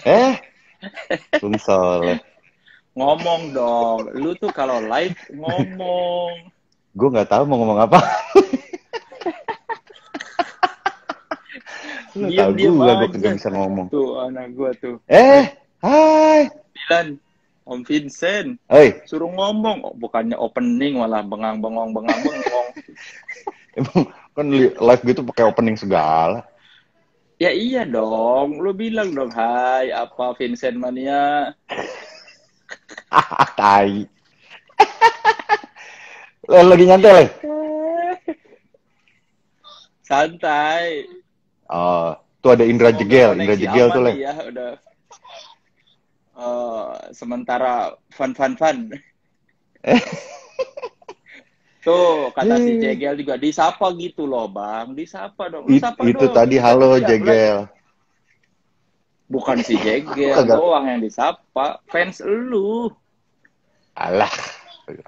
Eh, Soleh. Ngomong dong. Lu tuh kalau live ngomong. Gue nggak tahu mau ngomong apa. Lu tahu Diem-diem gue aja. kagak bisa ngomong. Tuh anak gua tuh. Hai. Dilan, Om Vincent. Hei, Suruh ngomong. Oh, bukannya opening malah bengang-bengong, bengang-bengong. emang kan live gitu pakai opening segala. Ya iya dong. Lu bilang dong, hai apa Vincent Mania. Tai. Lagi nyantai, Le? Santai. Oh, tuh ada Indra Semoga Jegel. Indra koneksi Jegel aman tuh, Le. nih ya. Udah sementara fun. Tuh, kata si Eh, Jegel juga disapa gitu loh, Bang. Disapa dong. Lu sapa itu dong. tadi Ini kan halo dia Jegel. bukan si Lu Jegel kagak. doang yang disapa. Fans lu. Alah. Lu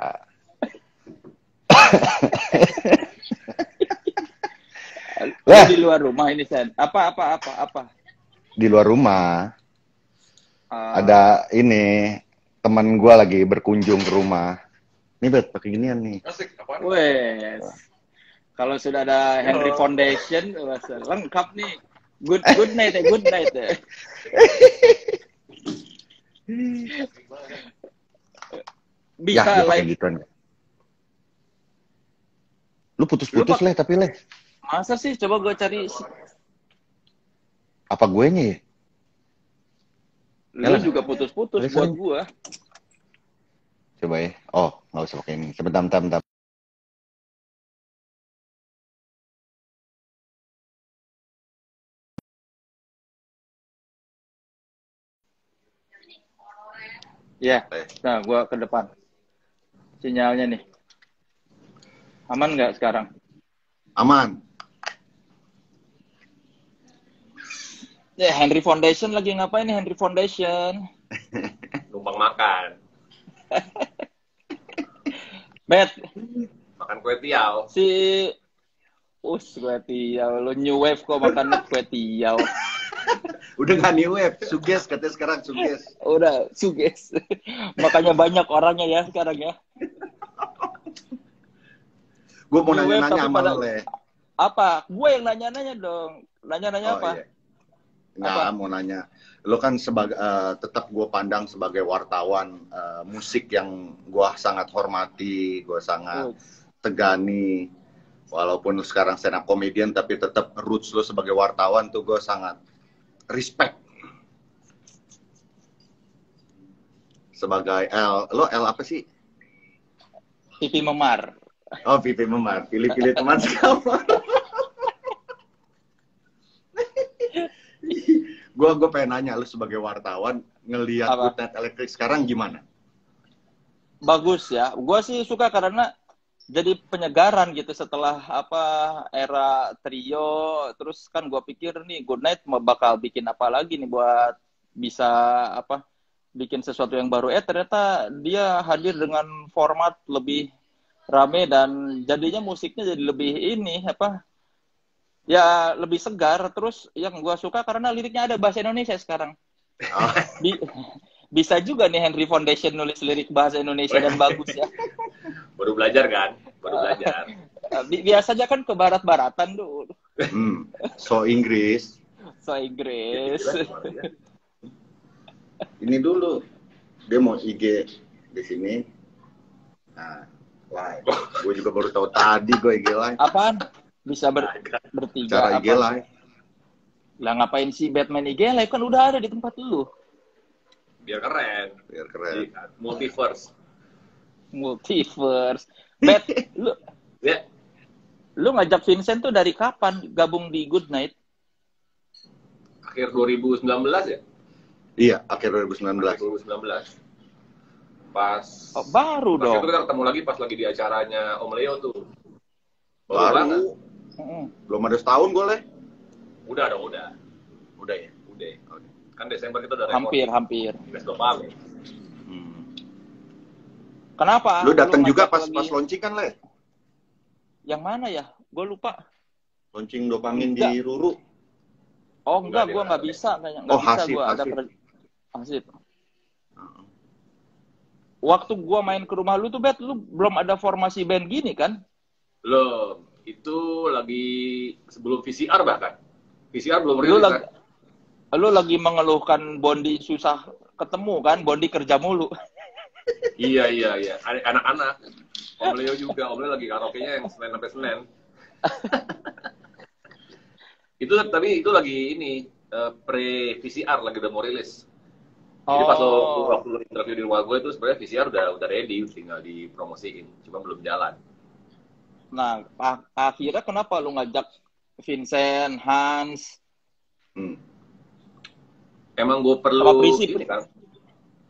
Lah, di luar rumah ini, Sen. Apa? di luar rumah Uh, ada ini teman gua lagi berkunjung ke rumah. Nih, Bet, pakai ginian nih. Asik, apaan? wes. Kalau sudah ada Henry Yo. Foundation, wes, lengkap nih. Good night ya. Ya, Bisa dia pakai live. gituan. Lu Lu putus-putus, Le, tapi, Le. masa sih? Coba gue cari. Apa gue nya ya? Lu Yalah. juga putus-putus Boleh buat sering. gua. Coba ya. Oh, nggak usah pakai ini. Sebentar. Ya, nah gua ke depan. Sinyalnya nih. Aman nggak sekarang? Aman. Ya, Henry Foundation lagi ngapain nih Henry Foundation? Numpang makan. Bet, Makan kue tiaw. si kue tiaw. Lu new wave kok makan kue tiaw. Udah nggak new wave. Suges katanya sekarang, suges. Udah, suges. Makanya banyak orangnya ya sekarang ya. Gue mau New wave nanya-nanya tapi sama pada lo, Le. apa? Gue yang nanya-nanya dong. Nanya-nanya Oh apa? iya. Nggak, Apa? mau nanya. Lo kan sebagai tetap gue pandang sebagai wartawan musik yang gue sangat hormati, gue sangat Oh, tegani. Walaupun lo sekarang stand up comedian, tapi tetap roots lo sebagai wartawan tuh gue sangat respect. Sebagai lo L apa sih? pipi memar. Oh, pipi memar. Pilih-pilih teman sekamar. Gue pengen nanya, lu sebagai wartawan ngelihat Apa? Good Night Electric sekarang gimana? Bagus ya. Gue sih suka karena jadi penyegaran gitu setelah apa era trio. Terus kan gue pikir nih Good Night mau bakal bikin apa lagi nih buat bisa apa bikin sesuatu yang baru. Ternyata dia hadir dengan format lebih rame dan jadinya musiknya jadi lebih ini apa ya lebih segar. Terus yang gue suka karena liriknya ada bahasa Indonesia sekarang. Oh, Bi- bisa juga nih Henry Foundation nulis lirik bahasa Indonesia dan bagus ya. Baru belajar kan? Baru belajar. Biasanya kan ke barat-baratan tuh, so Inggris. so Inggris. Ini dulu dia mau IG di sini. Nah, live. Gue juga baru tahu tadi gue IG live. Apaan? Bisa bertiga Cara IG apa? live. Lah ngapain sih Batman IG live kan udah ada di tempat lu. Biar keren. Biar keren. Multiverse. Multiverse. Bet, Ya, lu ngajak Vincent tuh dari kapan gabung di Good Night? akhir 2019 ya? Iya, akhir Akhir 2019. 2019. Pas Oh, baru pas dong. itu kita ketemu lagi pas lagi di acaranya Om Leo tuh. Baru Baru banget. belum ada setahun gue, Le. Udah dong, udah. Udah ya. Udah. Kan Desember kita udah record. Hampir. Ines Dopamine. Kenapa? Lu datang juga ngajak pas lagi- launching kan, Le? Yang mana ya? Gue lupa. Launching Dopamine Enggak. di Ruru. Oh enggak, Enggak, gue dia nggak bisa kayaknya, nggak Oh, bisa Hasib, gue ada Hasib. Hasib. Waktu gue main ke rumah lu tuh, Bet, lu belum ada formasi band gini kan? Belum. Itu lagi sebelum VCR bahkan. VCR belum Lu rilis lagi, kan? lu lagi mengeluhkan Bondi susah ketemu kan? Bondi kerja mulu. Iya. Anak-anak. Om Leo juga. Om Leo lagi karaoke-nya yang Senin sampai Senin. Tapi itu lagi ini pre VCR lagi udah mau rilis. Jadi pas waktu lo interview di rumah gue itu sebenarnya VCR udah ready, tinggal dipromosiin, cuma belum jalan. Nah, akhirnya kenapa lu ngajak Vincent, Hans, Emang gue sama perlu Prisi? ini kan?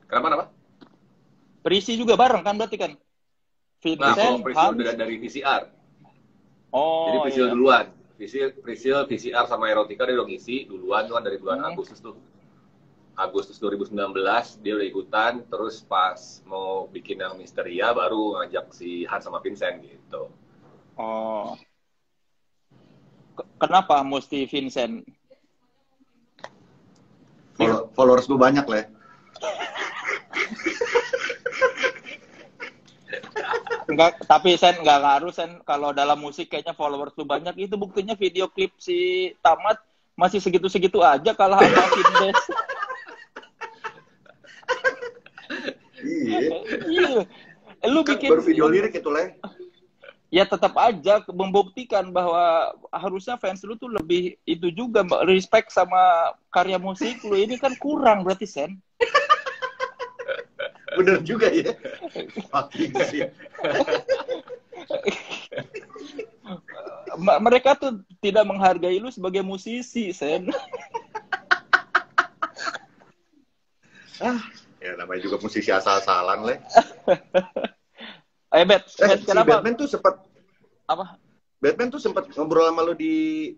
Kenapa? Prisi juga bareng kan berarti kan? Nah, kalau Vincent, Prisi Hans. udah dari VCR. Jadi Oh Prisi iya. duluan. Prisi VCR sama Erotika dia udah ngisi duluan tuh kan dari bulan Agustus tuh. Agustus 2019 dia udah ikutan, terus pas mau bikin yang Misteria baru ngajak si Hans sama Vincent gitu. Oh. Kenapa mesti Vincent? Followers gue banyak lah. Enggak, tapi Sen enggak ngaruh Sen, kalau dalam musik kayaknya followers tuh banyak, itu buktinya video klip si Tamat masih segitu-segitu aja kalah sama Vindes. Iya. Iya. Lu Kan bikin baru video lirik itu lah. ya tetap aja membuktikan bahwa harusnya fans lu tuh lebih itu juga respect sama karya musik lu. Ini kan kurang berarti Sen. Bener juga ya. Fucking shit. Mereka tuh tidak menghargai lu sebagai musisi, Sen. Ya namanya juga musisi asal-asalan lah. Bet, Si kenapa? Batman tuh sempat Apa? Batman tuh sempat ngobrol sama lu di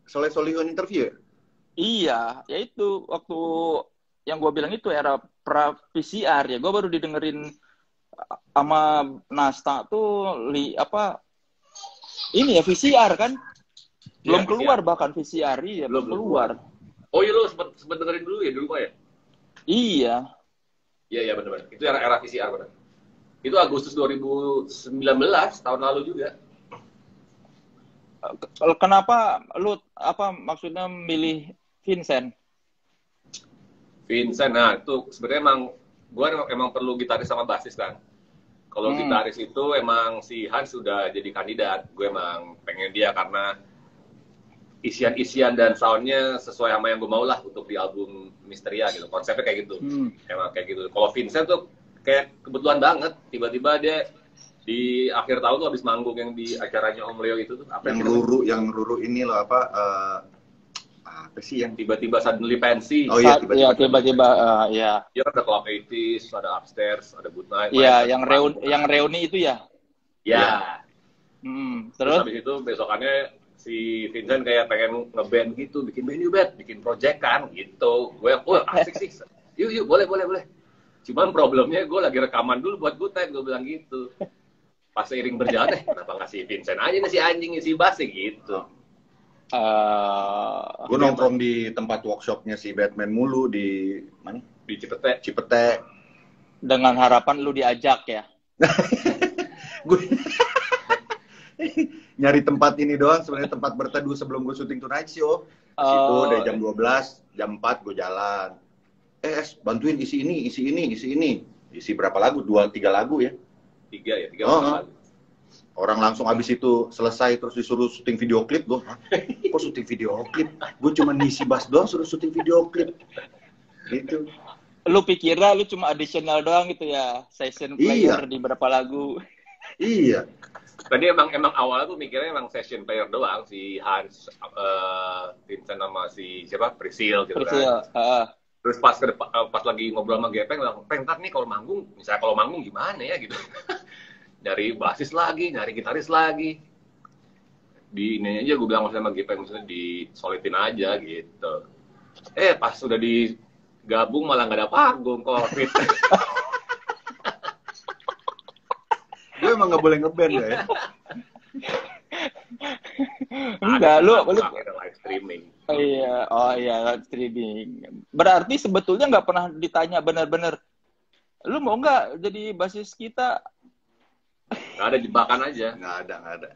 Soleh Solihun interview ya? Iya, ya itu waktu yang gue bilang itu era pra PCR ya. Gue baru didengerin sama Nasta tuh ini ya VCR kan? Belum Ya, keluar VCR. bahkan VCR ya, belum keluar. Oh iya lo sempet dengerin dulu ya di rumah ya? Iya. Iya benar. Itu era VCR benar. Itu Agustus 2019 tahun lalu juga. Kenapa lu maksudnya milih Vincent? Vincent, nah itu sebenarnya gue emang perlu gitaris sama basis kan. Kalau gitaris itu emang si Hans sudah jadi kandidat. Gue emang pengen dia karena isian-isian dan soundnya sesuai sama yang gue mau lah untuk di album Misteria gitu. Konsepnya kayak gitu. Emang kayak gitu. Kalau Vincent tuh kayak kebetulan banget. Tiba-tiba dia di akhir tahun tuh habis manggung yang di acaranya Om Leo itu tuh. Yang Ruru ini loh apa sih yang tiba-tiba suddenly fancy. Oh iya, tiba-tiba ya. Dia kan ada Club 80s, ada Upstairs, ada Good Night. Iya, yang reuni itu ya. Ya. Terus habis itu besokannya si Vincent kayak pengen ngeband gitu, bikin band yuk, bikin project kan gitu. Gue, asik sih. Yuk, boleh. Cuman problemnya gue lagi rekaman dulu buat Good Night, gue bilang gitu. Pas seiring berjalan, kenapa nggak si Vincent aja nih si anjing si bass gitu. Gue nongkrong di tempat workshopnya si Batman mulu di mana? Di Cipete. Dengan harapan lu diajak ya. Gue nyari tempat ini doang, sebenarnya tempat berteduh sebelum gue syuting Tonight Show. Situ dari jam 12, jam 4 gue jalan. Bantuin isi ini. Isi berapa lagu? 2-3 lagu ya? 3 lagu. Orang langsung abis itu selesai terus disuruh syuting video klip. Gue, kok syuting video klip? Gue cuma ngisi bass doang suruh syuting video klip. Gitu. Lu pikirnya lu cuma additional doang gitu ya, session player di berapa lagu. Iya. Tadi emang awalnya tuh mikirnya emang session player doang, si Hans, Vincent sama si siapa, Priscil gitu kan. Terus pas lagi ngobrol sama Gepeng, ntar nih kalau manggung gimana ya gitu. Nyari basis lagi, nyari gitaris lagi. Di ini aja gue bilang sama Gepeng, maksudnya disolitin aja gitu. Pas sudah digabung malah nggak ada panggung, COVID. Gue emang nggak boleh ngeband ya. Enggak, lu streaming. Oh iya, live streaming. Berarti sebetulnya nggak pernah ditanya benar-benar, lu mau nggak jadi basis kita? Nggak ada, jebakan aja. Nggak ada.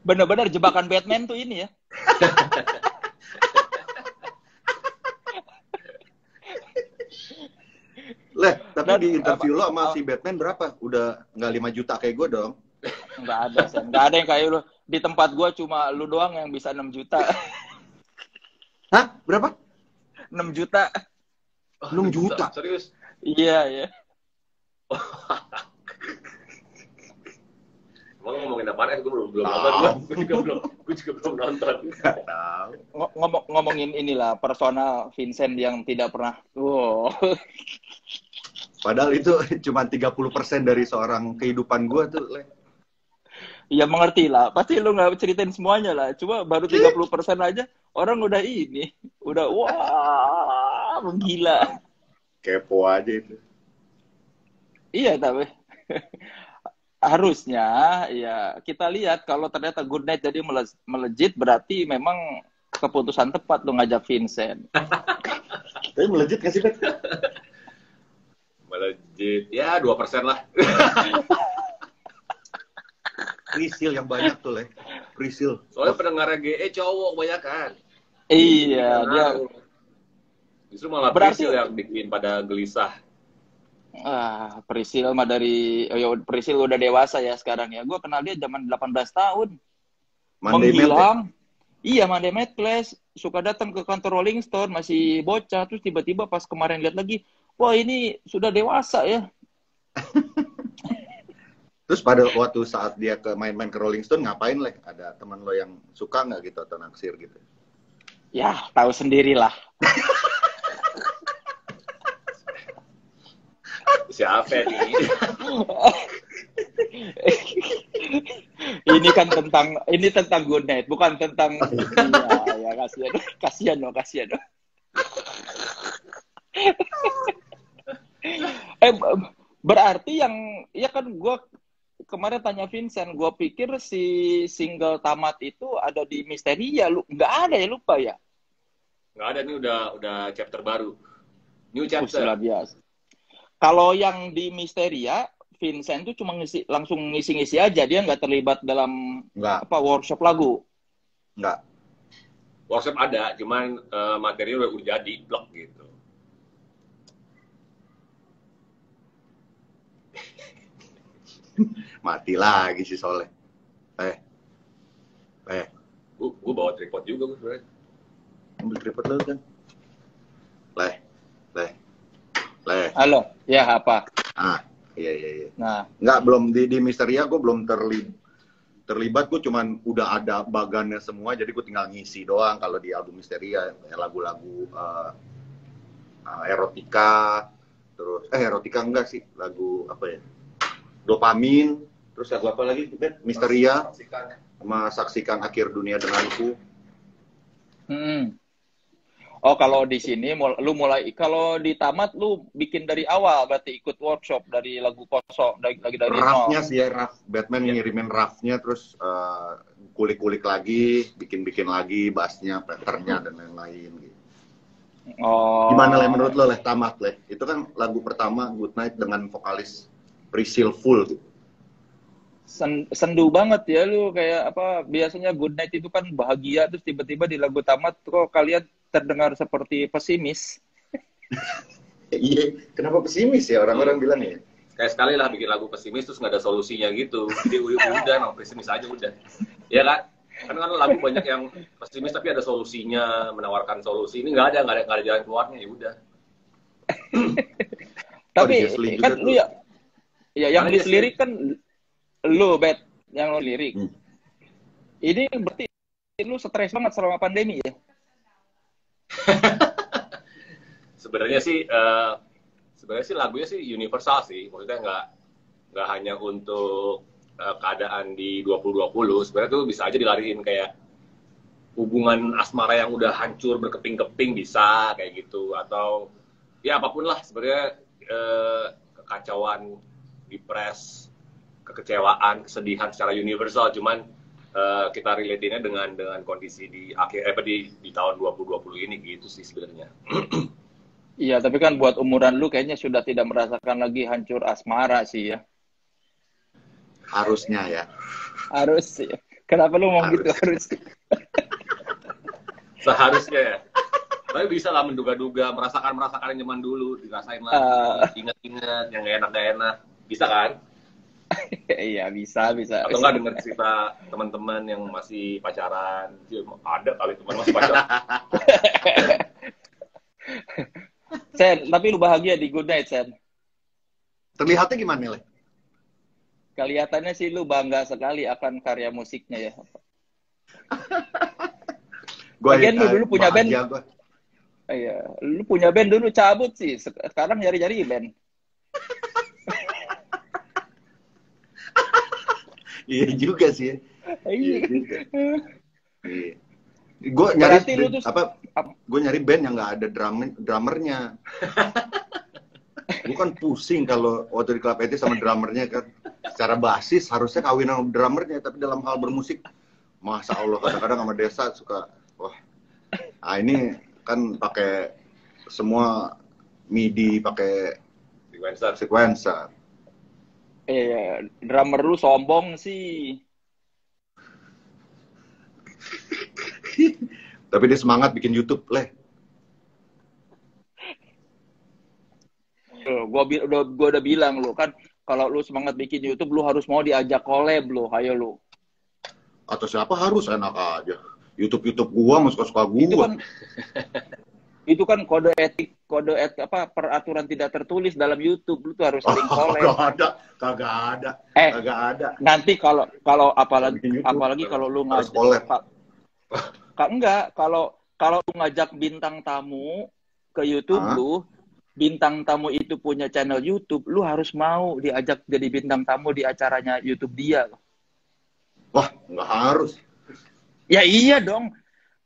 Benar-benar jebakan Batman tuh ini ya. Tapi di interview lo sama si Batman berapa? Udah nggak 5 juta kayak gue dong? Nggak ada, Sen. Nggak ada yang kayak lu. Di tempat gue cuma lu doang yang bisa 6 juta. Hah? Berapa? 6 juta. 6 juta? Serius? Iya. Emang ngomongin apaan? Gue belum nonton. Gue juga belum nonton. Nggak tahu. Ngomongin inilah personal Vincent yang tidak pernah. Wow. Padahal itu cuma 30% dari seorang kehidupan gue tuh, Le. Ya mengerti lah. Pasti lu nggak ceritain semuanya lah. Cuma baru 30% aja orang udah ini. Udah wah, menggila. Kepo aja itu. Iya tapi harusnya ya kita lihat kalau ternyata Good Night jadi melejit berarti memang keputusan tepat lu ngajak Vincent. Tapi melejit nggak sih, Bet? Melejit, ya 2% lah. Prisil yang banyak tuh, Le. Prisil. Soalnya pendengar GE cowok kebanyakan. Iya, dia justru malah berarti Prisil yang bikin pada gelisah. Prisil mah Prisil udah dewasa ya sekarang ya. Gue kenal dia zaman 18 tahun. Menghilang. Iya, Monday Night Class. Suka datang ke kantor Rolling Stone, masih bocah. Terus tiba-tiba pas kemarin lihat lagi, wah ini sudah dewasa ya. Terus pada waktu saat dia main-main ke Rolling Stone, ngapain, Le? Ada teman lo yang suka nggak gitu atau naksir gitu? Ya, tahu sendirilah. Siapa ini? Ini kan tentang Good Night, bukan tentang ya kasihan dong. Berarti yang ya kan gue kemarin tanya Vincent, gue pikir si single tamat itu ada di Misteria, lu nggak ada ya, lupa ya? Nggak ada, nih udah chapter baru, new chapter. Biasa. Kalau yang di Misteria, Vincent tuh cuma langsung ngisi-ngisi aja, dia nggak terlibat dalam workshop lagu. Nggak. Workshop ada, cuman materi udah jadi blok gitu. Mati lagi si Soleh. Gue bawa tripod juga gue sebenarnya. Ambil tripod lo kan. Leh. Halo, ya apa? Iya. Nah, nggak, belum di Misteria gue belum terlibat. Gue cuman udah ada bagannya semua, jadi gue tinggal ngisi doang. Kalau di album Misteria lagu-lagu erotika, terus erotika enggak sih, lagu apa ya? Dopamin, terus lagu apa lagi? Misteria, sama Saksikan Akhir Dunia Denganku. Oh, kalau di sini lu mulai, kalau di tamat lu bikin dari awal, berarti ikut workshop dari lagu kosong, dari Raffnya sih ya, Batman ngirimin raffnya, terus kulik-kulik lagi, bikin lagi bassnya, patternnya dan lain-lain gitu. Oh. Gimana, Le, menurut lo, Le, tamat, Le? Itu kan lagu pertama Good Night dengan vokalis Prisil full gitu. Sendu banget ya lu, kayak apa, biasanya Good Night itu kan bahagia, terus tiba-tiba di lagu tamat kok kalian terdengar seperti pesimis. Iya, kenapa pesimis ya orang-orang bilang ya? Kayak sekali lah bikin lagu pesimis terus nggak ada solusinya gitu. Jadi udah emang pesimis aja udah. Ya kan? Kan lagu banyak yang pesimis tapi ada solusinya, menawarkan solusi. Ini nggak ada jalan keluarnya, ya udah. Tapi kan lu ya yang nulis lirik kan lu, Bet, yang nulis lirik. Ini berarti lu stres banget selama pandemi ya? Sebenarnya sih lagunya sih universal sih, maksudnya nggak hanya untuk keadaan di 2020. Sebenarnya tuh bisa aja dilariin kayak hubungan asmara yang udah hancur berkeping-keping, bisa kayak gitu, atau ya apapun lah sebenarnya, kekacauan, depres, kekecewaan, kesedihan secara universal. Cuman kita relatinnya dengan kondisi di akhir di tahun 2020 ini gitu sih sebenarnya. Iya, tapi kan buat umuran lu kayaknya sudah tidak merasakan lagi hancur asmara sih ya. Harusnya ya. Harus sih. Kenapa lu mau gitu harus? Seharusnya ya. Tapi bisa lah menduga-duga, merasakan yang zaman dulu, dirasain lagi, ingat-ingat yang gak enak. Bisa kan? Iya, bisa. Atau nggak dengar cerita teman-teman yang masih pacaran. Ada kali teman masih pacaran. Sen, tapi lu bahagia di Good Night, Sen? Terlihatnya gimana, Le? Kelihatannya sih lu bangga sekali akan karya musiknya ya. Bagian lu dulu punya band. Iya, lu punya band dulu cabut sih. Sekarang nyari-nyari band. Iya juga sih. Iya. Gue nyari gue nyari band yang nggak ada drummernya. Gue kan pusing kalau waktu di Club 80 sama drummernya kan. Secara basis harusnya kawin sama drummernya, tapi dalam hal bermusik, masa Allah kadang-kadang sama Desa suka, wah, ini kan pakai semua MIDI, pakai sequencer. Drummer lu sombong sih. Tapi dia semangat bikin YouTube, Le. Gua udah bilang lu kan, kalau lu semangat bikin YouTube, lu harus mau diajak collab lu, ayo lu. Atau siapa harus, enak aja. YouTube gua, suka-suka gua. Itu kan kode etik peraturan tidak tertulis dalam YouTube, lu tuh harus sering collab. Kagak ada. Nanti kalau apalagi kalau lu ngajak kalau lu ngajak bintang tamu ke YouTube lu, bintang tamu itu punya channel YouTube, lu harus mau diajak jadi bintang tamu di acaranya YouTube dia. Wah, nggak harus. Ya iya dong.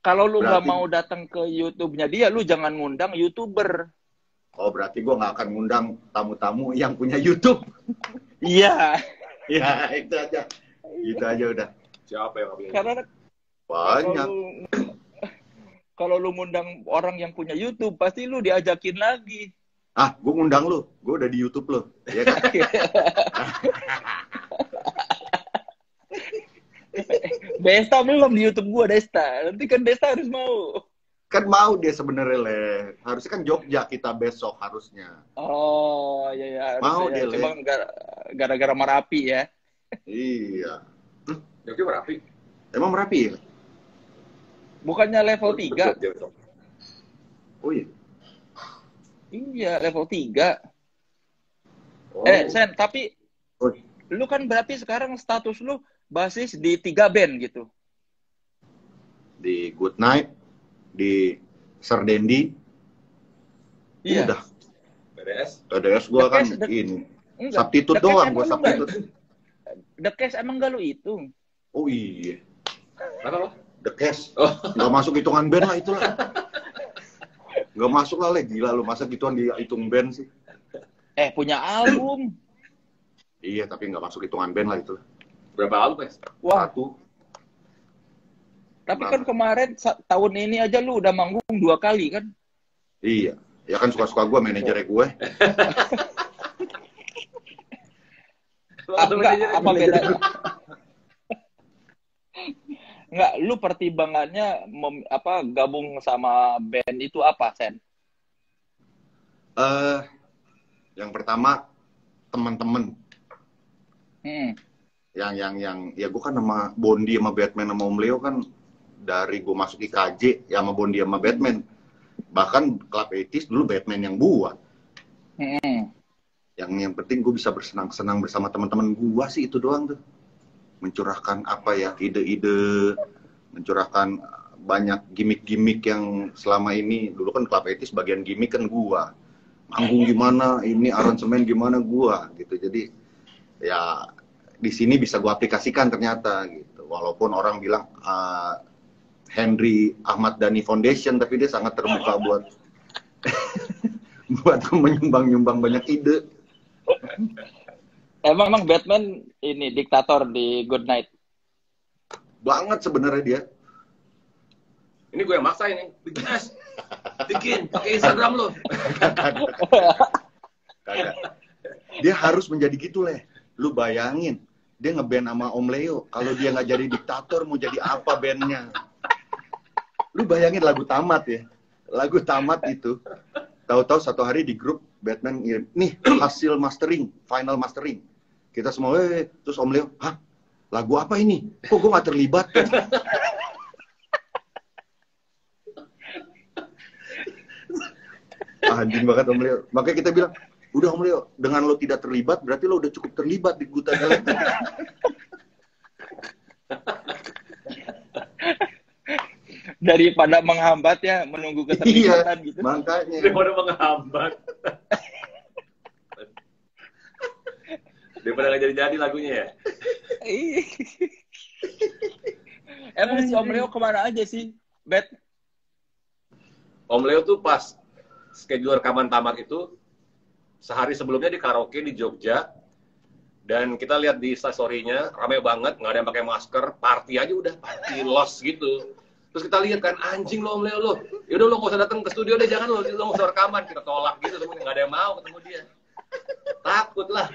Kalau lu nggak mau datang ke YouTube-nya dia, lu jangan ngundang YouTuber. Oh, berarti gue nggak akan ngundang tamu-tamu yang punya YouTube. Iya. Ya, itu aja. Itu aja udah. Siapa yang punya? Karena banyak. Kalau lu ngundang orang yang punya YouTube, pasti lu diajakin lagi. Gue ngundang lu. Gue udah di YouTube lu. Ya kan? Desta belum di YouTube gua, Desta. Nanti kan Desta harus mau. Kan mau dia sebenarnya, Le. Harusnya kan Jogja kita besok harusnya. Oh, iya. Mau dia, Le. Cuma gara-gara Merapi ya. Iya. Jogja Merapi? Emang Merapi ya? Bukannya level 3? Oh iya? Iya, level 3. Oh. Sen, tapi lu kan berarti sekarang status lu basis di 3 band gitu. Di Good Night, di Sir Dendi. Iya. Udah. TDS gua kan ini. Substitute doang, gua substitute. The Case emang gak lu hitung? Oh iya. Apa? The Case. Nggak masuk hitungan band lah itulah. Nggak masuk lah, Le. Gila lu, masa gituan dihitung band sih? Punya album. Iya, tapi nggak masuk hitungan band lah itu. Berapa album, Mas? Wah. 1. Tapi kan kemarin tahun ini aja lu udah manggung 2 kali kan? Iya. Ya kan suka-suka gue, manajernya gue. Apa bedanya? Enggak, lu pertimbangannya gabung sama band itu apa, Sen? Yang pertama teman-teman. Yang ya gue kan sama Bondi sama Batman sama Om Leo kan dari gue masuk IKJ ya sama Bondi sama Batman. Bahkan Club 80s dulu Batman yang buat. Yang penting gue bisa bersenang-senang bersama teman-teman gue sih, itu doang tuh. Mencurahkan ide-ide, mencurahkan banyak gimmick-gimmick yang selama ini, dulu kan Club 80s bagian gimmick kan gua. Manggung gimana, ini aransemen gimana gua gitu. Jadi ya di sini bisa gua aplikasikan ternyata gitu. Walaupun orang bilang Henry Ahmad Dhani Foundation, tapi dia sangat terbuka buat menyumbang banyak ide. Emang Batman ini diktator di Good Night? banget sebenarnya dia. Ini gue yang maksa ini. Bikin, pakai Instagram lo. Kagak. Dia harus menjadi gitu, Leh. Lu bayangin, dia ngeband sama Om Leo. Kalau dia nggak jadi diktator, mau jadi apa bandnya? Lu bayangin lagu tamat ya. Lagu tamat itu. Tahu-tahu satu hari di grup, Batman ngirim, nih hasil mastering, final mastering. Kita semua, terus Om Leo, hah? Lagu apa ini? Kok gue nggak terlibat? Anjing banget Om Leo. Makanya kita bilang, udah Om Leo, dengan lo tidak terlibat, berarti lo udah cukup terlibat di Guta Galactic. Daripada menghambat ya, menunggu keterlibatan gitu. Makanya. Daripada menghambat. Daripada nggak jadi-jadi lagunya ya. Emang si Om Leo kemana aja sih, Bet? Om Leo tuh pas schedule rekaman tamat itu sehari sebelumnya di karaoke di Jogja, dan kita lihat di story-nya ramai banget, nggak ada yang pakai masker, party aja udah party loss gitu. Terus kita lihat kan, anjing lo Om Leo lo, yaudah lo nggak usah datang ke studio deh, jangan lo nggak usah rekaman, kita tolak gitu, temen nggak ada yang mau ketemu dia, takut lah.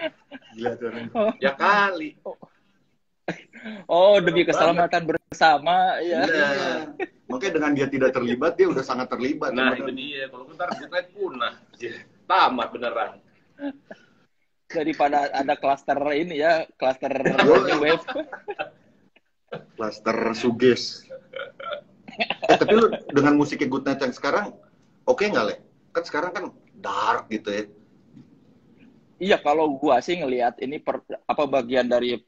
Gila tuh. Ya kali. Oh, demi keselamatan bersama ya. Nah, makanya dengan dia tidak terlibat, dia udah sangat terlibat. Nah itu dia, kalau bentar Good punah, tamat beneran. Daripada ada klaster ini ya, klaster wave. Klaster suges. Tapi lu dengan musiknya Good Night yang sekarang, oke nggak, Le? Kan sekarang kan dark gitu ya. Iya, kalau gua sih ngelihat ini bagian dari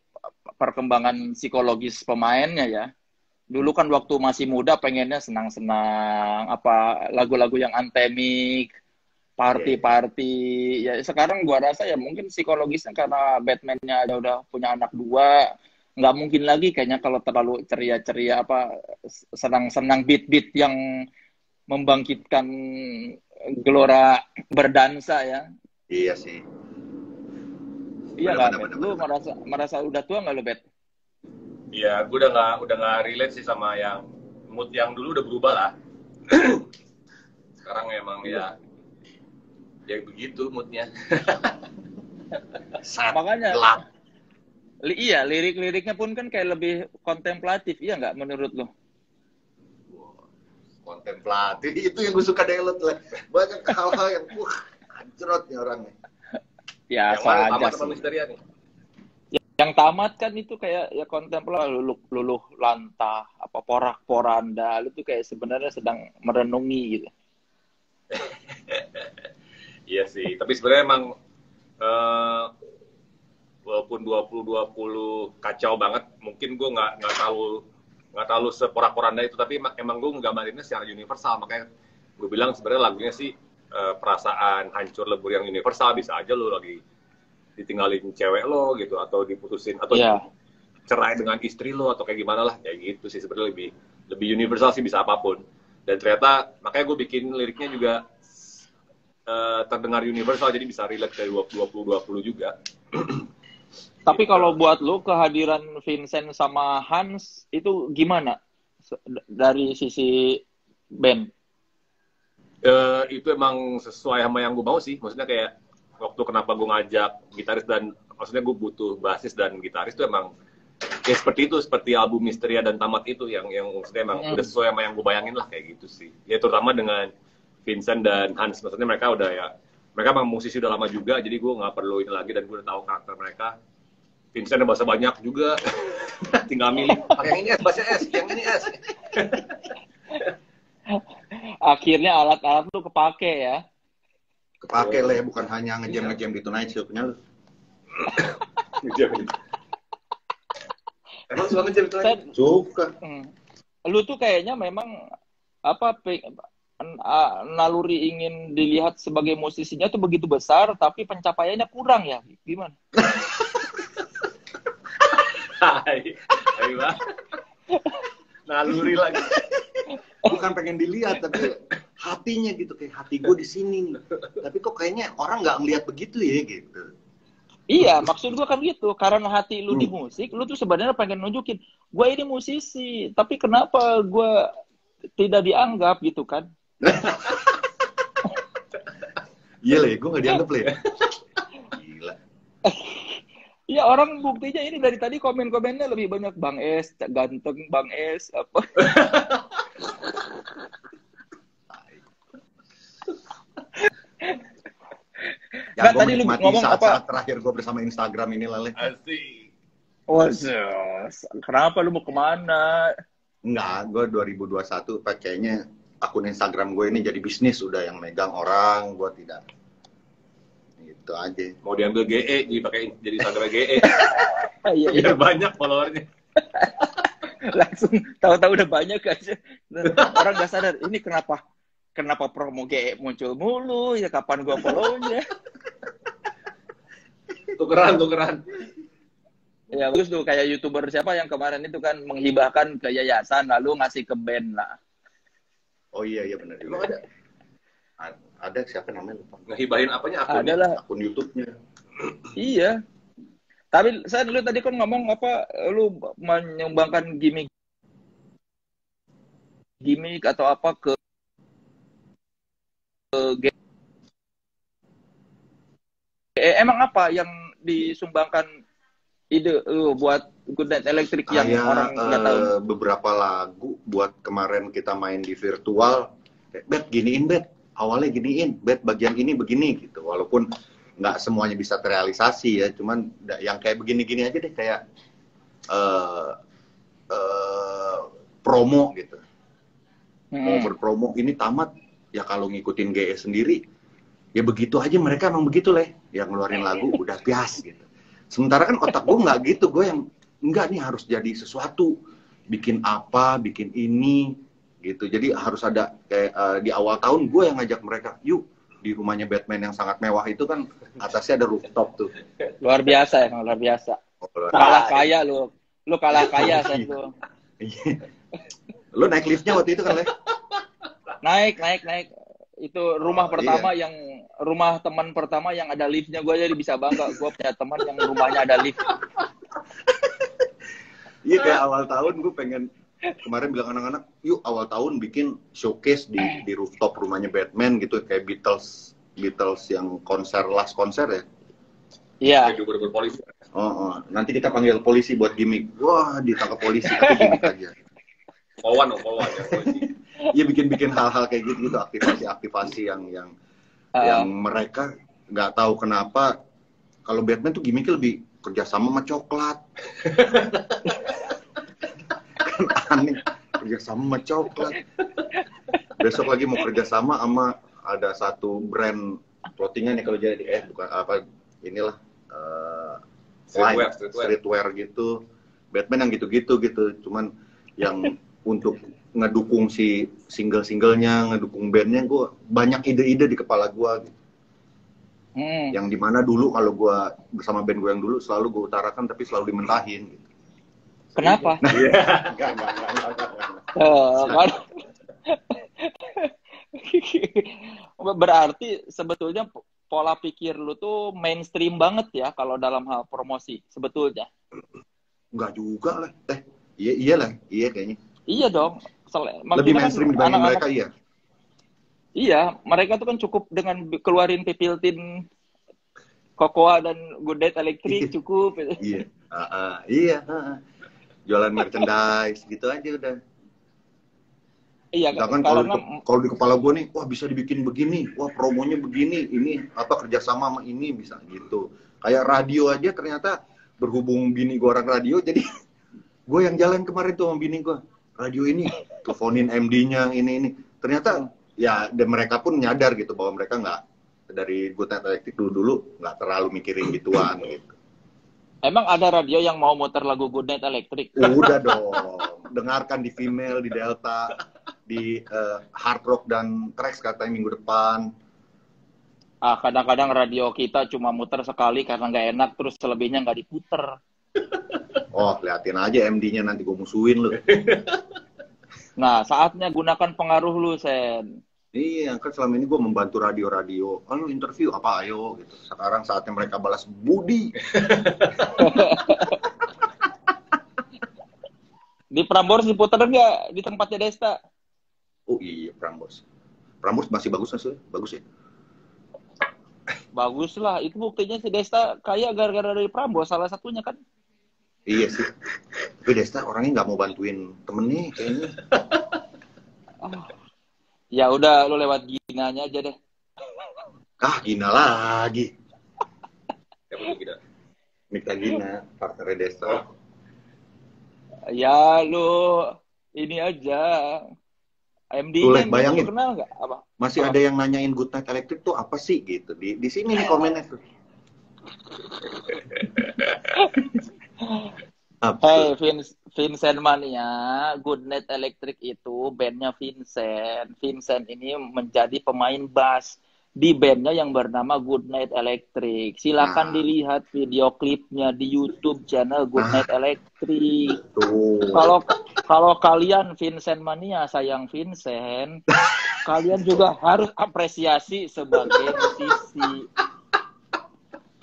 perkembangan psikologis pemainnya ya. Dulu kan waktu masih muda pengennya senang-senang, lagu-lagu yang anthemic, party-party. Ya sekarang gua rasa ya mungkin psikologisnya karena Batman-nya udah punya anak 2, nggak mungkin lagi kayaknya kalau terlalu ceria-ceria senang-senang beat-beat yang membangkitkan gelora berdansa ya. Iya sih. Iya nggak, Bet? Lu merasa udah tua nggak lu, Bet? Iya, gue udah nggak relate sih sama yang mood yang dulu udah berubah lah. Sekarang emang ya begitu moodnya. Makanya iya, lirik-liriknya pun kan kayak lebih kontemplatif, iya nggak menurut lo? Kontemplatif itu yang gue suka dari lo, banyak hal-hal yang anjrot nih orangnya. Ya, yang aja sih. Nih. Yang tamat kan itu kayak ya kontemplatif, luluh lantah, porak-poranda, lu tuh kayak sebenarnya sedang merenungi gitu. Iya sih, tapi sebenarnya emang walaupun 2020 kacau banget, mungkin gue nggak terlalu seporak-poranda itu, tapi emang gue nggambarinnya secara universal, makanya gue bilang sebenarnya lagunya sih perasaan hancur lebur yang universal. Bisa aja lo lagi ditinggalin cewek lo gitu, atau diputusin, atau cerai dengan istri lo, atau kayak gimana lah, kayak gitu sih sebenarnya lebih universal sih, bisa apapun. Dan ternyata makanya gue bikin liriknya juga terdengar universal, jadi bisa relate dari 2020 juga. Tapi kalau buat lo kehadiran Vincent sama Hans itu gimana dari sisi band? Itu emang sesuai sama yang gue mau sih. Maksudnya kayak waktu kenapa gue ngajak gitaris, dan maksudnya gue butuh basis dan gitaris itu emang kayak seperti album Misteria dan Tamat itu yang maksudnya emang udah sesuai sama yang gue bayangin lah, kayak gitu sih. Ya terutama dengan Vincent dan Hans, maksudnya mereka emang musisi udah lama juga, jadi gue nggak perlu ini lagi, dan gue udah tahu karakter mereka. Vincent bahasa banyak juga, tinggal milih yang ini S, bahasa S, yang ini S. Akhirnya alat-alat lu kepake ya. Kepake lah ya, bukan hanya ngejam-ngejam di Tonight Show punya lu. Emang suka ngejam itu aja? Suka. Lu tuh kayaknya memang naluri ingin dilihat sebagai musisinya tuh begitu besar, tapi pencapaiannya kurang ya? Gimana? Hai Bang. Naluri lagi. Bukan pengen dilihat, tapi hatinya gitu, kayak hati gue di sini nih. Tapi kok kayaknya orang nggak ngelihat begitu ya gitu. Iya, maksud gua kan gitu. Karena hati lu di musik, lu tuh sebenarnya pengen nunjukin, gua ini musisi, tapi kenapa gua tidak dianggap gitu kan? Iya lah, gue nggak dianggap lah ya. Gila. Iya, orang buktinya ini dari tadi komen-komennya lebih banyak Bang Es, ganteng Bang Es, apa. Ya, gue menikmati saat-saat terakhir gue bersama Instagram ini lah. Asik. Kenapa lu mau kemana? Enggak, gue 2021 pakainya akun Instagram gue ini jadi bisnis, udah yang megang orang, gue tidak. Itu aja. Mau diambil GE, jadi Instagram GE. Iya, biar banyak followernya. Langsung tahu-tahu udah banyak aja. Orang gak sadar, ini kenapa promo GE muncul mulu, ya kapan gua follow-nya. Tukeran. Ya bagus tuh, kayak YouTuber siapa yang kemarin itu kan menghibahkan ke yayasan, lalu ngasih ke band lah. Oh iya benar. Emang ada siapa namanya lupa. Ngehibahin apanya? Akun YouTube-nya. Iya. Tapi lu tadi kan ngomong apa, lu menyumbangkan gimmick atau apa ke emang apa yang disumbangkan ide lu buat Good Night Electric yang orang nggak tahu? Beberapa lagu buat kemarin kita main di virtual, Bet giniin Bet, awalnya giniin, Bet bagian ini begini gitu, walaupun nggak semuanya bisa terrealisasi ya, cuman yang kayak begini-gini aja deh, kayak promo gitu. Mau berpromo ini tamat ya, kalau ngikutin GE sendiri ya begitu aja, mereka emang begitu lah, yang ngeluarin lagu udah bias gitu. Sementara kan otak gue nggak gitu, gue yang enggak nih harus jadi sesuatu, bikin apa, bikin ini gitu. Jadi harus ada kayak di awal tahun gue yang ngajak mereka, yuk di rumahnya Batman yang sangat mewah itu kan, atasnya ada rooftop tuh. Luar biasa ya, luar biasa. Kalah kaya lu kalah kaya Sen tuh. Lu naik liftnya waktu itu kan, Le? Naik. Itu rumah pertama yang rumah teman pertama yang ada liftnya, gue jadi bisa bangga. Gue punya teman yang rumahnya ada lift. Iya, kayak awal tahun gue pengen, kemarin bilang anak-anak, yuk awal tahun bikin showcase di rooftop rumahnya Batman gitu, kayak Beatles yang last konser ya. Iya. Polisi. Nanti kita panggil polisi buat gimmick. Wah, ditangkap polisi, tapi gimmick aja. Polwan ya polisi. Iya, bikin hal-hal kayak gitu, aktivasi yang mereka nggak tahu kenapa kalau Batman tuh gimmicknya lebih kerjasama sama coklat. Kan aneh, kerjasama sama coklat. Besok lagi mau kerjasama sama ada satu brand clothingan ya, kalau jadi bukan apa, inilah streetwear gitu. Batman yang gitu-gitu gitu, cuman yang untuk ngedukung si single-singlenya, ngedukung bandnya, gue banyak ide-ide di kepala gue gitu. Yang dimana dulu kalau gue bersama band gue yang dulu selalu gue utarakan tapi selalu dimentahin gitu. Kenapa? Enggak. Berarti sebetulnya pola pikir lu tuh mainstream banget ya kalau dalam hal promosi sebetulnya. Enggak juga lah. Iya kayaknya. Iya dong. Lebih mainstream dibanding mereka, iya. Iya, mereka tuh kan cukup dengan keluarin pipiltin Cocoa dan Good Night Electric cukup. Iya. Jualan merchandise gitu aja udah. Iya, kan kalau di kepala gue nih, wah bisa dibikin begini, wah promonya begini, ini apa kerjasama sama ini bisa gitu. Kayak radio aja ternyata berhubung bini gue orang radio, jadi gue yang jalan kemarin tuh sama bini gue. Radio ini, teleponin MD-nya ini. Ternyata ya, dan mereka pun nyadar gitu bahwa mereka nggak, dari Good Night Electric dulu nggak terlalu mikirin gituan gitu. Emang ada radio yang mau muter lagu Good Night Electric? Udah dong, dengarkan di Female, di Delta, di Hard Rock dan Trax katanya minggu depan. Kadang-kadang radio kita cuma muter sekali karena nggak enak, terus selebihnya nggak diputer. Oh, liatin aja MD-nya, nanti gue musuhin lu. Nah, saatnya gunakan pengaruh lu, Sen. Iya, kan selama ini gue membantu radio-radio. Oh, lu interview apa, ayo gitu. Sekarang saatnya mereka balas budi. Di Prambors diputar nggak di tempatnya Desta? Oh iya, Prambors. Prambors masih bagus sih, bagus ya. Bagus lah, itu buktinya si Desta kaya gara-gara dari Prambors salah satunya kan. Iya sih. Tapi Desta orangnya nggak mau bantuin temennya kayaknya. Oh. Ya udah, lu lewat Ginanya aja deh. Gina lagi. Siapa tuh Gina? Mika Gina, partner Desta. Ya lu ini aja. MD-nya bayangin. kenal nggak? Apa? Masih ada yang nanyain Good Night Electric tuh apa sih gitu. Di sini nih komennya tuh. Hey Vincent Mania, Good Night Electric itu bandnya Vincent. Vincent ini menjadi pemain bass di bandnya yang bernama Good Night Electric. Silakan dilihat video klipnya di YouTube channel Good Night Electric. Kalau kalian Vincent Mania sayang Vincent, kalian juga harus apresiasi sebagai musisi.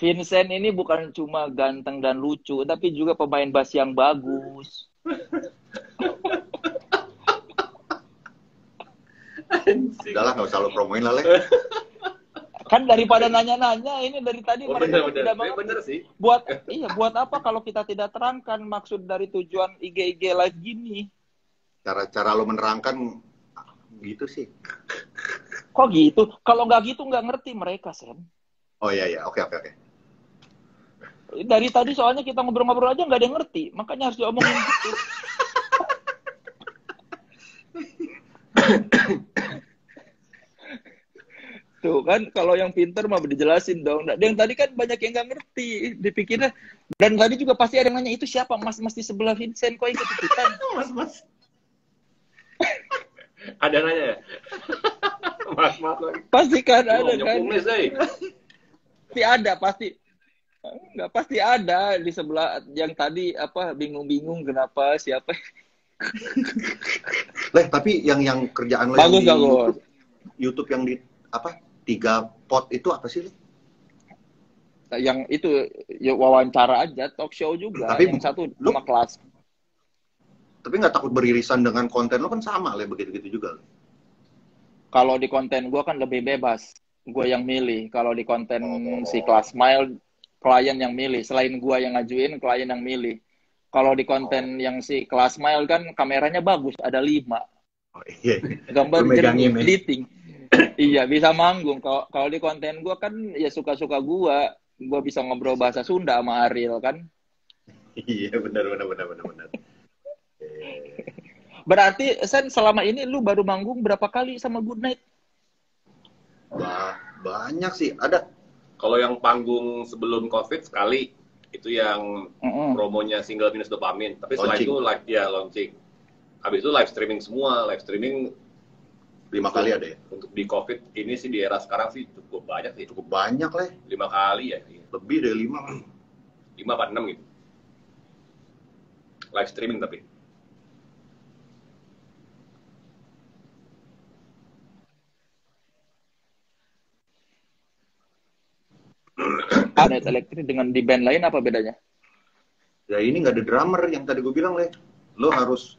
Vincent ini bukan cuma ganteng dan lucu, tapi juga pemain bass yang bagus. Udahlah, nggak usah lo promoin lah, Le. Kan daripada nanya-nanya, ini dari tadi mereka tidak banget. Bener sih. Buat apa kalau kita tidak terangkan maksud dari tujuan IG live gini? Cara lo menerangkan gitu sih. Kok gitu? Kalau nggak gitu nggak ngerti mereka, Sam. Oh iya, oke. Dari tadi soalnya kita ngobrol-ngobrol aja nggak ada yang ngerti, makanya harus diomongin gitu. Tuh kan, kalau yang pinter mah dijelasin dong. Yang tadi kan banyak yang nggak ngerti, dipikirnya. Dan tadi juga pasti ada yang nanya, itu siapa? Mas di sebelah Vincent, kok ikut-ikutan? Mas. Ada nanya ya? Mas lagi. Pasti kan ada kan? Pasti ada, pasti. Nggak pasti ada di sebelah yang tadi apa bingung-bingung kenapa siapa. Tapi yang kerjaan lo bagus, yang di YouTube yang di apa 3 pot itu apa sih? Yang itu ya, wawancara aja, talk show juga. Tapi yang satu sama kelas. Tapi nggak takut beririsan dengan konten lo kan sama lah begitu-gitu juga. Kalau di konten gue kan lebih bebas, gue yang milih. Kalau di konten si Kelas Smile, klien yang milih. Selain gue yang ngajuin, klien yang milih. Kalau di konten yang si Kelas Smile kan kameranya bagus, ada 5. Oh, iya. Gambar jernih, editing. Iya, bisa manggung. Kalau di konten gue kan ya suka-suka gue bisa ngobrol bahasa Sunda sama Ariel kan. Iya, benar. Berarti Sen selama ini lu baru manggung berapa kali sama Good Night? Banyak sih, ada. Kalau yang panggung sebelum COVID sekali, itu yang promonya single minus dopamin. Tapi setelah itu launching. Habis itu live streaming semua, 5 kali ada ya. Untuk di COVID ini sih di era sekarang sih cukup banyak sih. Cukup banyak lah. 5 kali ya. Lebih dari 5 kan. 5 apa 6 gitu. Live streaming tapi. Ada elektrik dengan di band lain apa bedanya? Ya ini nggak ada drummer yang tadi gue bilang, Le. Lo harus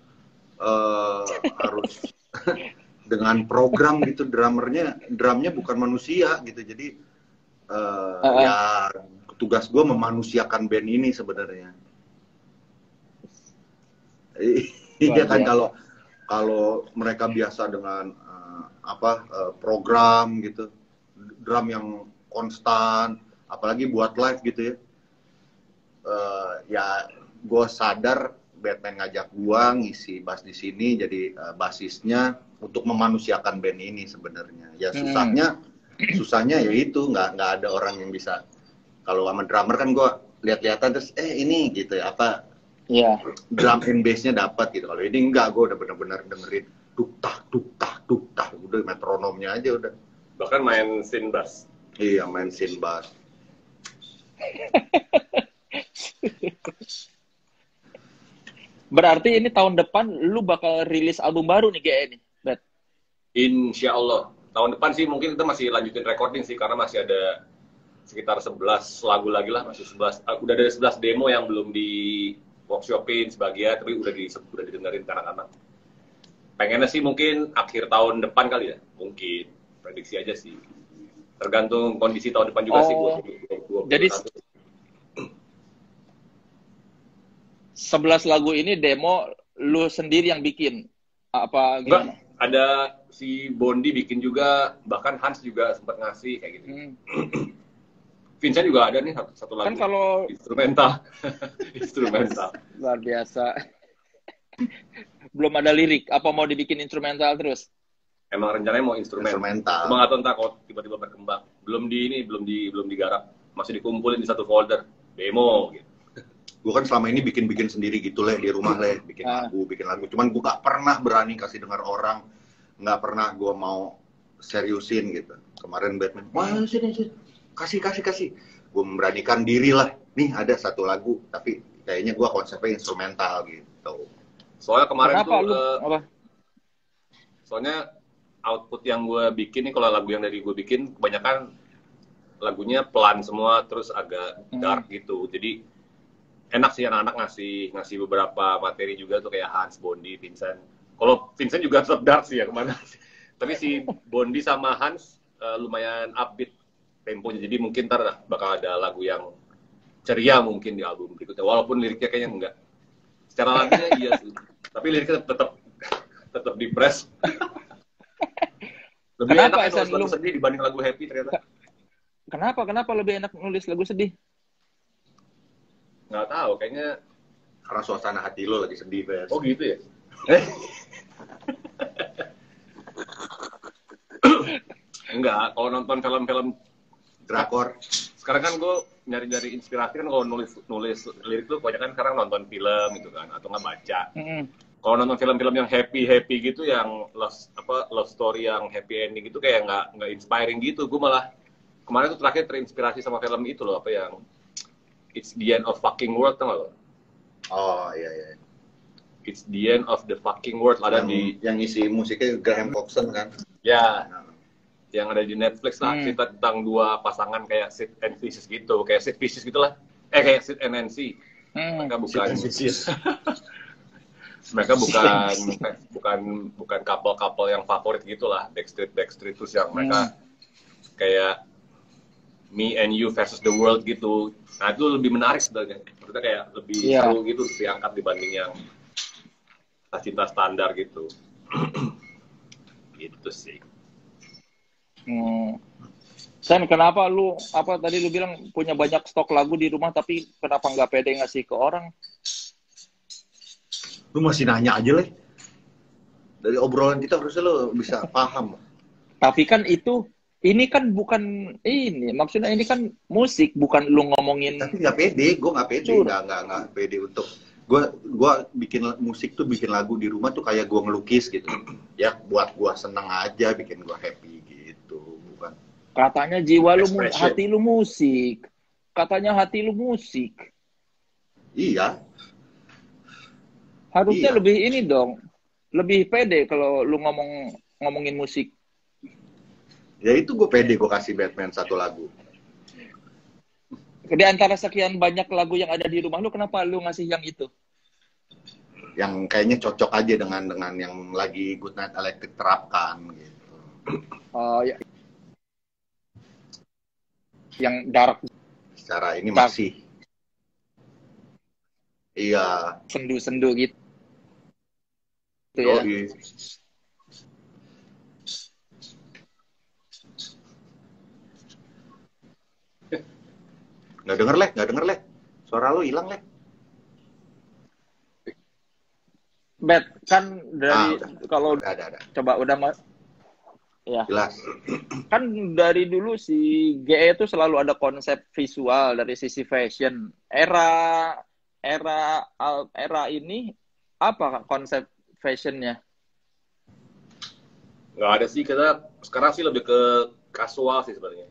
dengan program gitu, drumnya bukan manusia gitu. Jadi ya tugas gue memanusiakan band ini sebenarnya. Iya kan, kalau mereka biasa dengan program gitu, drum yang konstan, apalagi buat live gitu ya. Ya gue sadar Batman ngajak gue ngisi bass di sini jadi basisnya untuk memanusiakan band ini sebenarnya. Ya susahnya ya itu nggak ada orang yang bisa. Kalau sama drummer kan gue lihat-lihatan terus ini gitu ya apa. Iya. Drum and bass-nya dapat gitu. Kalau ini enggak, gue udah benar-benar dengerin tuk tak, udah metronomnya aja udah. Bahkan main synth bass. Iya, main synth bass. Berarti ini tahun depan lu bakal rilis album baru nih GE nih, Bet? Insya Allah. tahun depan sih mungkin kita masih lanjutin recording sih, karena masih ada sekitar 11 lagu lagi lah, masih 11. Udah ada 11 demo yang belum di workshopin sebagian, tapi udah didengerin anak-anak. Pengennya sih mungkin akhir tahun depan kali ya, mungkin. Prediksi aja sih. Tergantung kondisi tahun depan juga sih. Jadi 11 lagu ini demo lu sendiri yang bikin? Apa gimana? Enggak, ada si Bondi bikin juga, bahkan Hans juga sempat ngasih kayak gitu. Vincent juga ada nih satu lagu. Kan kalau instrumental. Instrumental. Luar biasa. Belum ada lirik, apa mau dibikin instrumental terus? Emang rencananya mau instrumental. Cuma nggak tahu ntar kalau tiba-tiba berkembang. Belum digarap. Masih dikumpulin di satu folder. Demo gitu. Gue kan selama ini bikin sendiri gitu di rumah bikin lagu. Cuman gue gak pernah berani kasih dengar orang, nggak pernah gue mau seriusin gitu. Kemarin Batman, wah sini kasih. Gue memberanikan diri lah. Nih ada satu lagu, tapi kayaknya gue konsepnya instrumental gitu. Soalnya kemarin Kenapa soalnya output yang gue bikin nih, kalau lagu yang dari gue bikin kebanyakan lagunya pelan semua, terus agak dark gitu. Jadi enak sih anak-anak ngasih beberapa materi juga tuh, kayak Hans, Bondi, Vincent. Kalau Vincent juga tetap dark sih ya kemana. Tapi si Bondi sama Hans lumayan upbeat temponya. Jadi mungkin ntar bakal ada lagu yang ceria mungkin di album berikutnya. Walaupun liriknya kayaknya enggak. Secara lagunya iya sih. Tapi liriknya tetap depres. Lebih enak nulis lagu sedih dibanding lagu happy ternyata. Kenapa lebih enak nulis lagu sedih? Nggak tahu, kayaknya karena suasana hati lo lagi sedih, Bes. Oh gitu ya? Enggak, kalau nonton film-film drakor. Sekarang kan gue nyari inspirasi kan, kalau nulis lirik tuh kebanyakan sekarang nonton film gitu kan, atau nggak baca. Kalau nonton film-film yang happy gitu, yang love story yang happy ending itu kayak nggak inspiring gitu. Gue malah kemarin tuh terakhir terinspirasi sama film itu loh, apa yang It's the End of Fucking World, tau gak lo? Oh iya. It's the End of the Fucking World. Ada yang isi musiknya Graham Coxon kan? Ya, yang ada di Netflix lah. Cerita tentang dua pasangan kayak Sid and Vicious gitu, kayak Sid Vicious gitulah. Kayak Sid and Nancy. Mereka bukan mereka bukan couple yang favorit gitulah, Backstreet terus yang mereka kayak me and you versus the world gitu. Nah itu lebih menarik sebenarnya. Maksudnya kayak lebih seru gitu, diangkat dibanding yang cinta standar gitu. Gitu sih. Sen, kenapa lu tadi lu bilang punya banyak stok lagu di rumah, tapi kenapa nggak pede ngasih ke orang? Lu masih nanya aja lah. Dari obrolan kita harusnya lu bisa paham. Tapi kan ini kan bukan maksudnya ini kan musik, bukan lu ngomongin. Tapi nggak pede, gue nggak pede, nggak pede untuk gue bikin musik tuh, bikin lagu di rumah tuh kayak gue ngelukis gitu. Ya buat gue seneng aja, bikin gue happy gitu, bukan. Katanya jiwa lu, hati lu musik. Katanya hati lu musik. Iya. Harusnya lebih ini dong, lebih pede kalau lu ngomongin musik. Ya itu gue pede, gue kasih Batman satu lagu. Di antara sekian banyak lagu yang ada di rumah lu, kenapa lu ngasih yang itu? Yang kayaknya cocok aja dengan yang lagi Goodnight Electric terapkan gitu. Oh ya. Yang dark. Secara ini dark. Masih. Iya. Sendu-sendu gitu. Ya. Nggak denger, Lek. Suara lu hilang, Lek. Bet, kan dari kalau ada. Coba udah ya. Jelas. Kan dari dulu si GE itu selalu ada konsep visual dari sisi fashion. Era ini apa konsep fashionnya? Nggak ada sih, kita sekarang sih lebih ke kasual sih sebenarnya.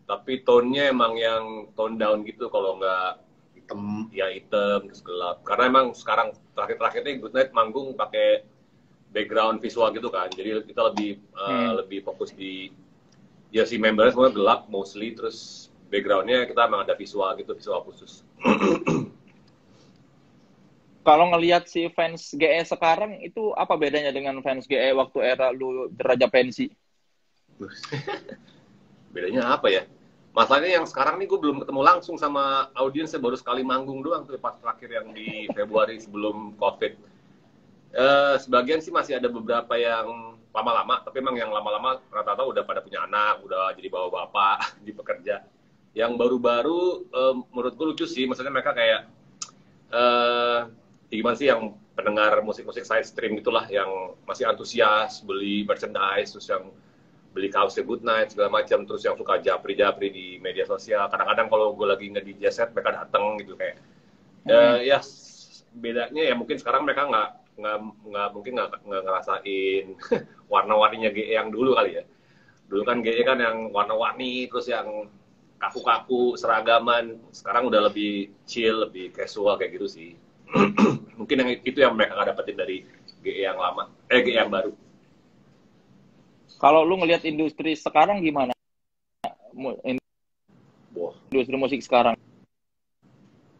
Tapi tone-nya emang yang tone down gitu, kalau nggak hitam terus gelap. Karena emang sekarang terakhir-terakhir ini Goodnight manggung pakai background visual gitu kan. Jadi kita lebih fokus di ya si membernya semua gelap mostly, terus backgroundnya kita emang ada visual gitu, visual khusus. Kalau ngelihat si fans GE sekarang itu apa bedanya dengan fans GE waktu era lu Raja Pensi? Bedanya apa ya? Masalahnya yang sekarang nih gue belum ketemu langsung sama audiensnya, baru sekali manggung doang tuh pas terakhir yang di Februari sebelum COVID. Sebagian sih masih ada beberapa yang lama-lama, tapi emang yang lama-lama rata-rata udah pada punya anak, udah jadi bapak-bapak di pekerja. Yang baru-baru menurut gue lucu sih, maksudnya mereka kayak gimana sih yang pendengar musik-musik side stream itulah, yang masih antusias beli merchandise, terus yang beli kaosnya Good Night segala macam, terus yang suka japri-japri di media sosial. Kadang-kadang kalau gue lagi nge DJ set mereka dateng gitu kayak ya bedanya ya mungkin sekarang mereka nggak ngerasain warna-warninya GE yang dulu kali ya. Dulu kan GE kan yang warna-warni, terus yang kaku-kaku seragaman. Sekarang udah lebih chill, lebih casual kayak gitu sih. Mungkin yang itu yang mereka nggak dapetin dari GE yang lama, GE yang baru. Kalau lu ngelihat industri sekarang gimana? Industri musik sekarang.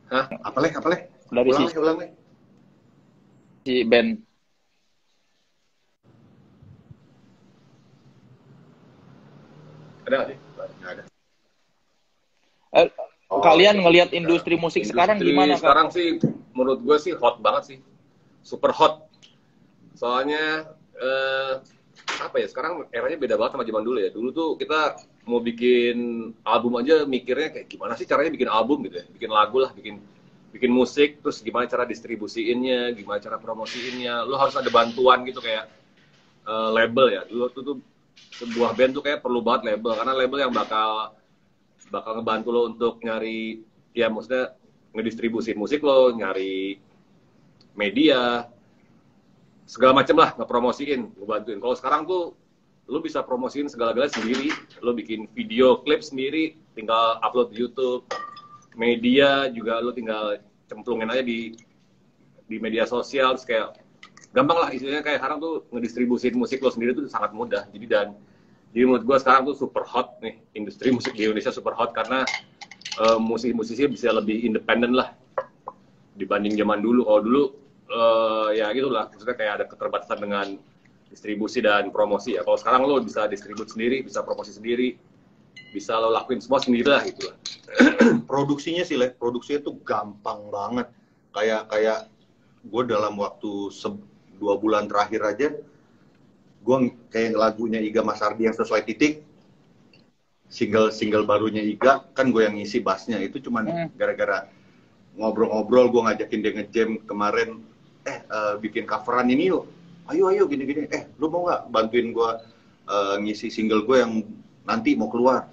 Hah? Apalagi? Dari ulang. Si band. Ada nggak sih? Nggak ada. Kalian ngelihat industri musik sekarang gimana? Sekarang sih menurut gue sih hot banget sih, super hot. Soalnya apa ya, sekarang eranya beda banget sama zaman dulu ya. Dulu tuh kita mau bikin album aja mikirnya kayak gimana sih caranya bikin album gitu ya, bikin lagu lah, bikin musik, terus gimana cara distribusiinnya, gimana cara promosiinnya. Lu harus ada bantuan gitu kayak label ya. Dulu tuh sebuah band tuh kayak perlu banget label, karena label yang bakal ngebantu lo untuk nyari, ya maksudnya ngedistribusin musik lo, nyari media, segala macem lah, ngepromosiin, ngebantuin. Kalau sekarang tuh lo bisa promosiin segala-galanya sendiri, lo bikin video klip sendiri, tinggal upload di YouTube, media juga lo tinggal cemplungin aja di media sosial, terus kayak gampang lah istilahnya, kayak sekarang tuh ngedistribusin musik lo sendiri tuh sangat mudah. Jadi menurut gue sekarang tuh super hot nih, industri musik di Indonesia super hot, karena musisi bisa lebih independen lah dibanding zaman dulu. Kalau dulu ya gitulah, maksudnya kayak ada keterbatasan dengan distribusi dan promosi ya. Kalau sekarang lo bisa distribusi sendiri, bisa promosi sendiri, bisa lo lakuin semua sendiri lah gitu lah. Produksinya sih, produksinya tuh gampang banget. Kayak gue dalam waktu 2 bulan terakhir aja, gue kayak lagunya Iga Mas Ardi yang Sesuai Titik, single barunya Iga, kan gue yang ngisi bassnya. Itu cuman gara-gara ngobrol-ngobrol, gue ngajakin dia nge-jam kemarin, bikin coveran ini yuk, ayo gini-gini, lu mau nggak bantuin gue ngisi single gue yang nanti mau keluar?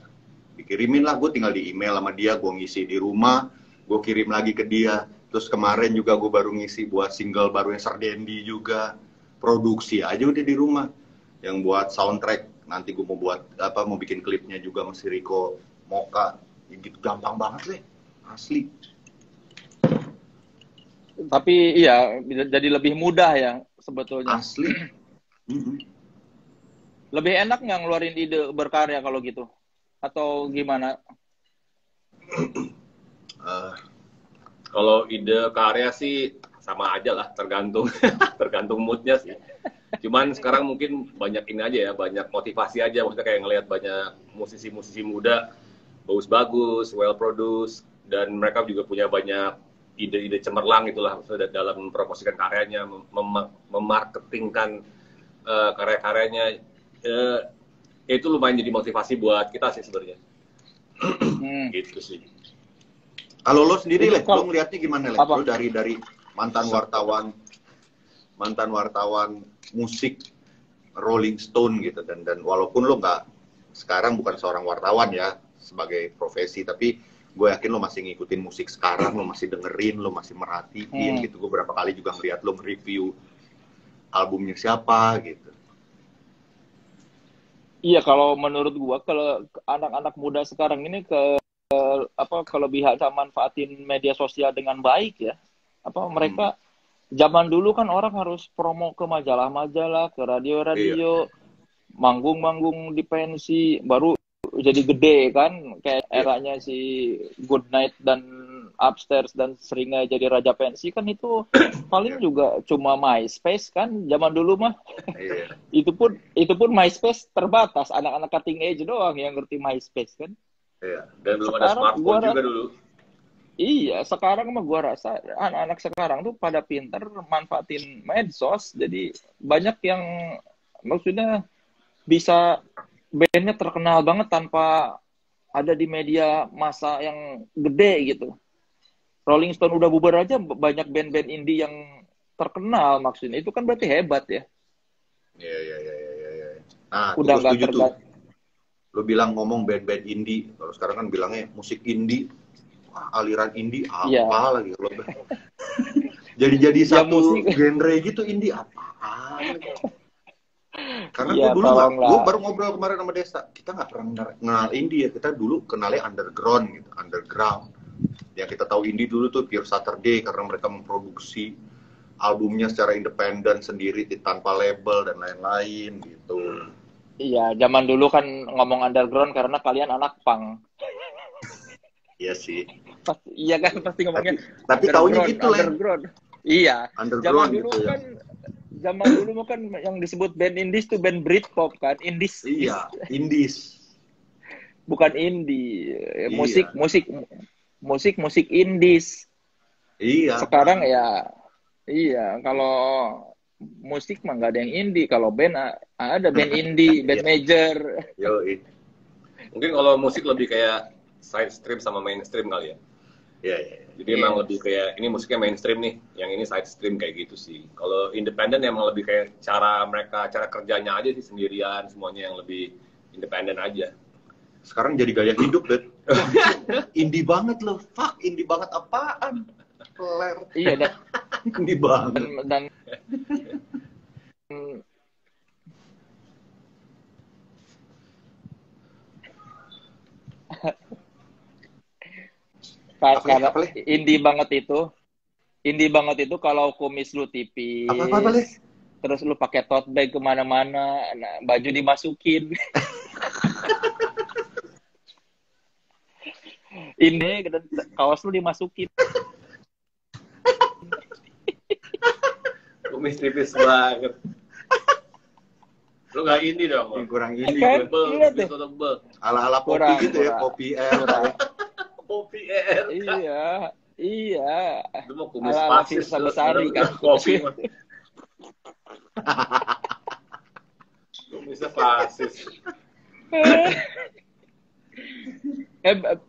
Dikirimin lah, gue tinggal di email sama dia, gue ngisi di rumah, gue kirim lagi ke dia. Terus kemarin juga gue baru ngisi buat single barunya Sardendi juga, produksi aja udah di rumah. Yang buat soundtrack, nanti gue mau bikin klipnya juga sama si Rico Moka, gitu, gampang banget deh, asli. Tapi iya, jadi lebih mudah ya sebetulnya. Asli. Lebih enak nggak ngeluarin ide berkarya kalau gitu? Atau gimana? Kalau ide karya sih sama aja lah, tergantung moodnya sih. Cuman sekarang mungkin banyak ini aja ya, banyak motivasi aja, maksudnya kayak ngelihat banyak musisi-musisi muda bagus-bagus, well produced, dan mereka juga punya banyak ide-ide cemerlang gitulah, maksudnya dalam mempromosikan karyanya, memarketingkan karya-karyanya. Itu lumayan jadi motivasi buat kita sih sebenarnya. Gitu sih. Kalau lo sendiri, lo ngeliatnya gimana, lo dari mantan wartawan musik Rolling Stone gitu, dan walaupun lo sekarang bukan seorang wartawan ya sebagai profesi, tapi gue yakin lo masih ngikutin musik sekarang, lo masih dengerin, lo masih merhatiin gitu. Gue berapa kali juga ngeliat lo nge-review albumnya siapa gitu. Iya, kalau menurut gue, kalau anak-anak muda sekarang ini kelebihan sama manfaatin media sosial dengan baik ya, mereka Zaman dulu kan orang harus promo ke majalah-majalah, ke radio-radio, manggung-manggung di pensi, baru jadi gede kan, kayak eranya si Good Night dan Upstairs dan Seringai jadi raja pensi kan itu paling juga cuma MySpace kan zaman dulu mah. Itu pun MySpace terbatas, anak-anak cutting edge doang yang ngerti MySpace kan. Iya, dan belum ada smartphone juga dulu. Iya, sekarang mah gua rasa anak-anak sekarang tuh pada pinter manfaatin medsos, jadi banyak yang maksudnya bisa bandnya terkenal banget tanpa ada di media massa yang gede gitu. Rolling Stone udah bubar aja banyak band-band indie yang terkenal maksudnya. Itu kan berarti hebat ya. Iya. Nah, udah nggak tergantung. Lo bilang ngomong band-band indie, kalau sekarang kan bilangnya musik indie. Wah, aliran indie apa lagi kalau jadi satu genre gitu indie apaan lagi. Karena gue baru ngobrol kemarin sama Desta, kita nggak pernah kenal indie ya, kita dulu kenalnya underground gitu, underground. Yang kita tahu indie dulu tuh Pure Saturday karena mereka memproduksi albumnya secara independen sendiri tanpa label dan lain-lain gitu. Iya, zaman dulu kan ngomong underground karena kalian anak punk. Iya sih. Iya kan pasti ngomongnya. Tapi taunya gitu lah. Underground. Iya. Underground zaman dulu gitu, kan zaman dulu kan yang disebut band indies tuh band Britpop kan, indies. Iya, indies. Bukan indie. Musik indies. Iya. Sekarang ya iya, kalau musik mah nggak ada yang indie, kalau band ada band indie, band major. Yoi. Mungkin kalau musik lebih kayak side stream sama mainstream kali ya. Iya. Jadi emang lebih kayak ini musiknya mainstream nih, yang ini side stream kayak gitu sih. Kalau independen emang lebih kayak cara kerjanya aja sih sendirian, semuanya yang lebih independen aja. Sekarang jadi gaya hidup, Bet. Indie banget loh. Fuck, indie banget apaan? Keler. Iya, indie banget. Dan karena indie banget itu kalau kumis lu tipis, terus lu pakai tote bag kemana-mana, baju dimasukin. Ini kaos lu dimasukin. Kumis tipis banget. Lu nggak indie dong? Kurang indie. Kan? Tebel. Ala-ala kopi gitu ya, kopi air. Kopi air. Iya. Lu mau kumis pasis Sabasari kan. Kopi. Kumisnya pasis.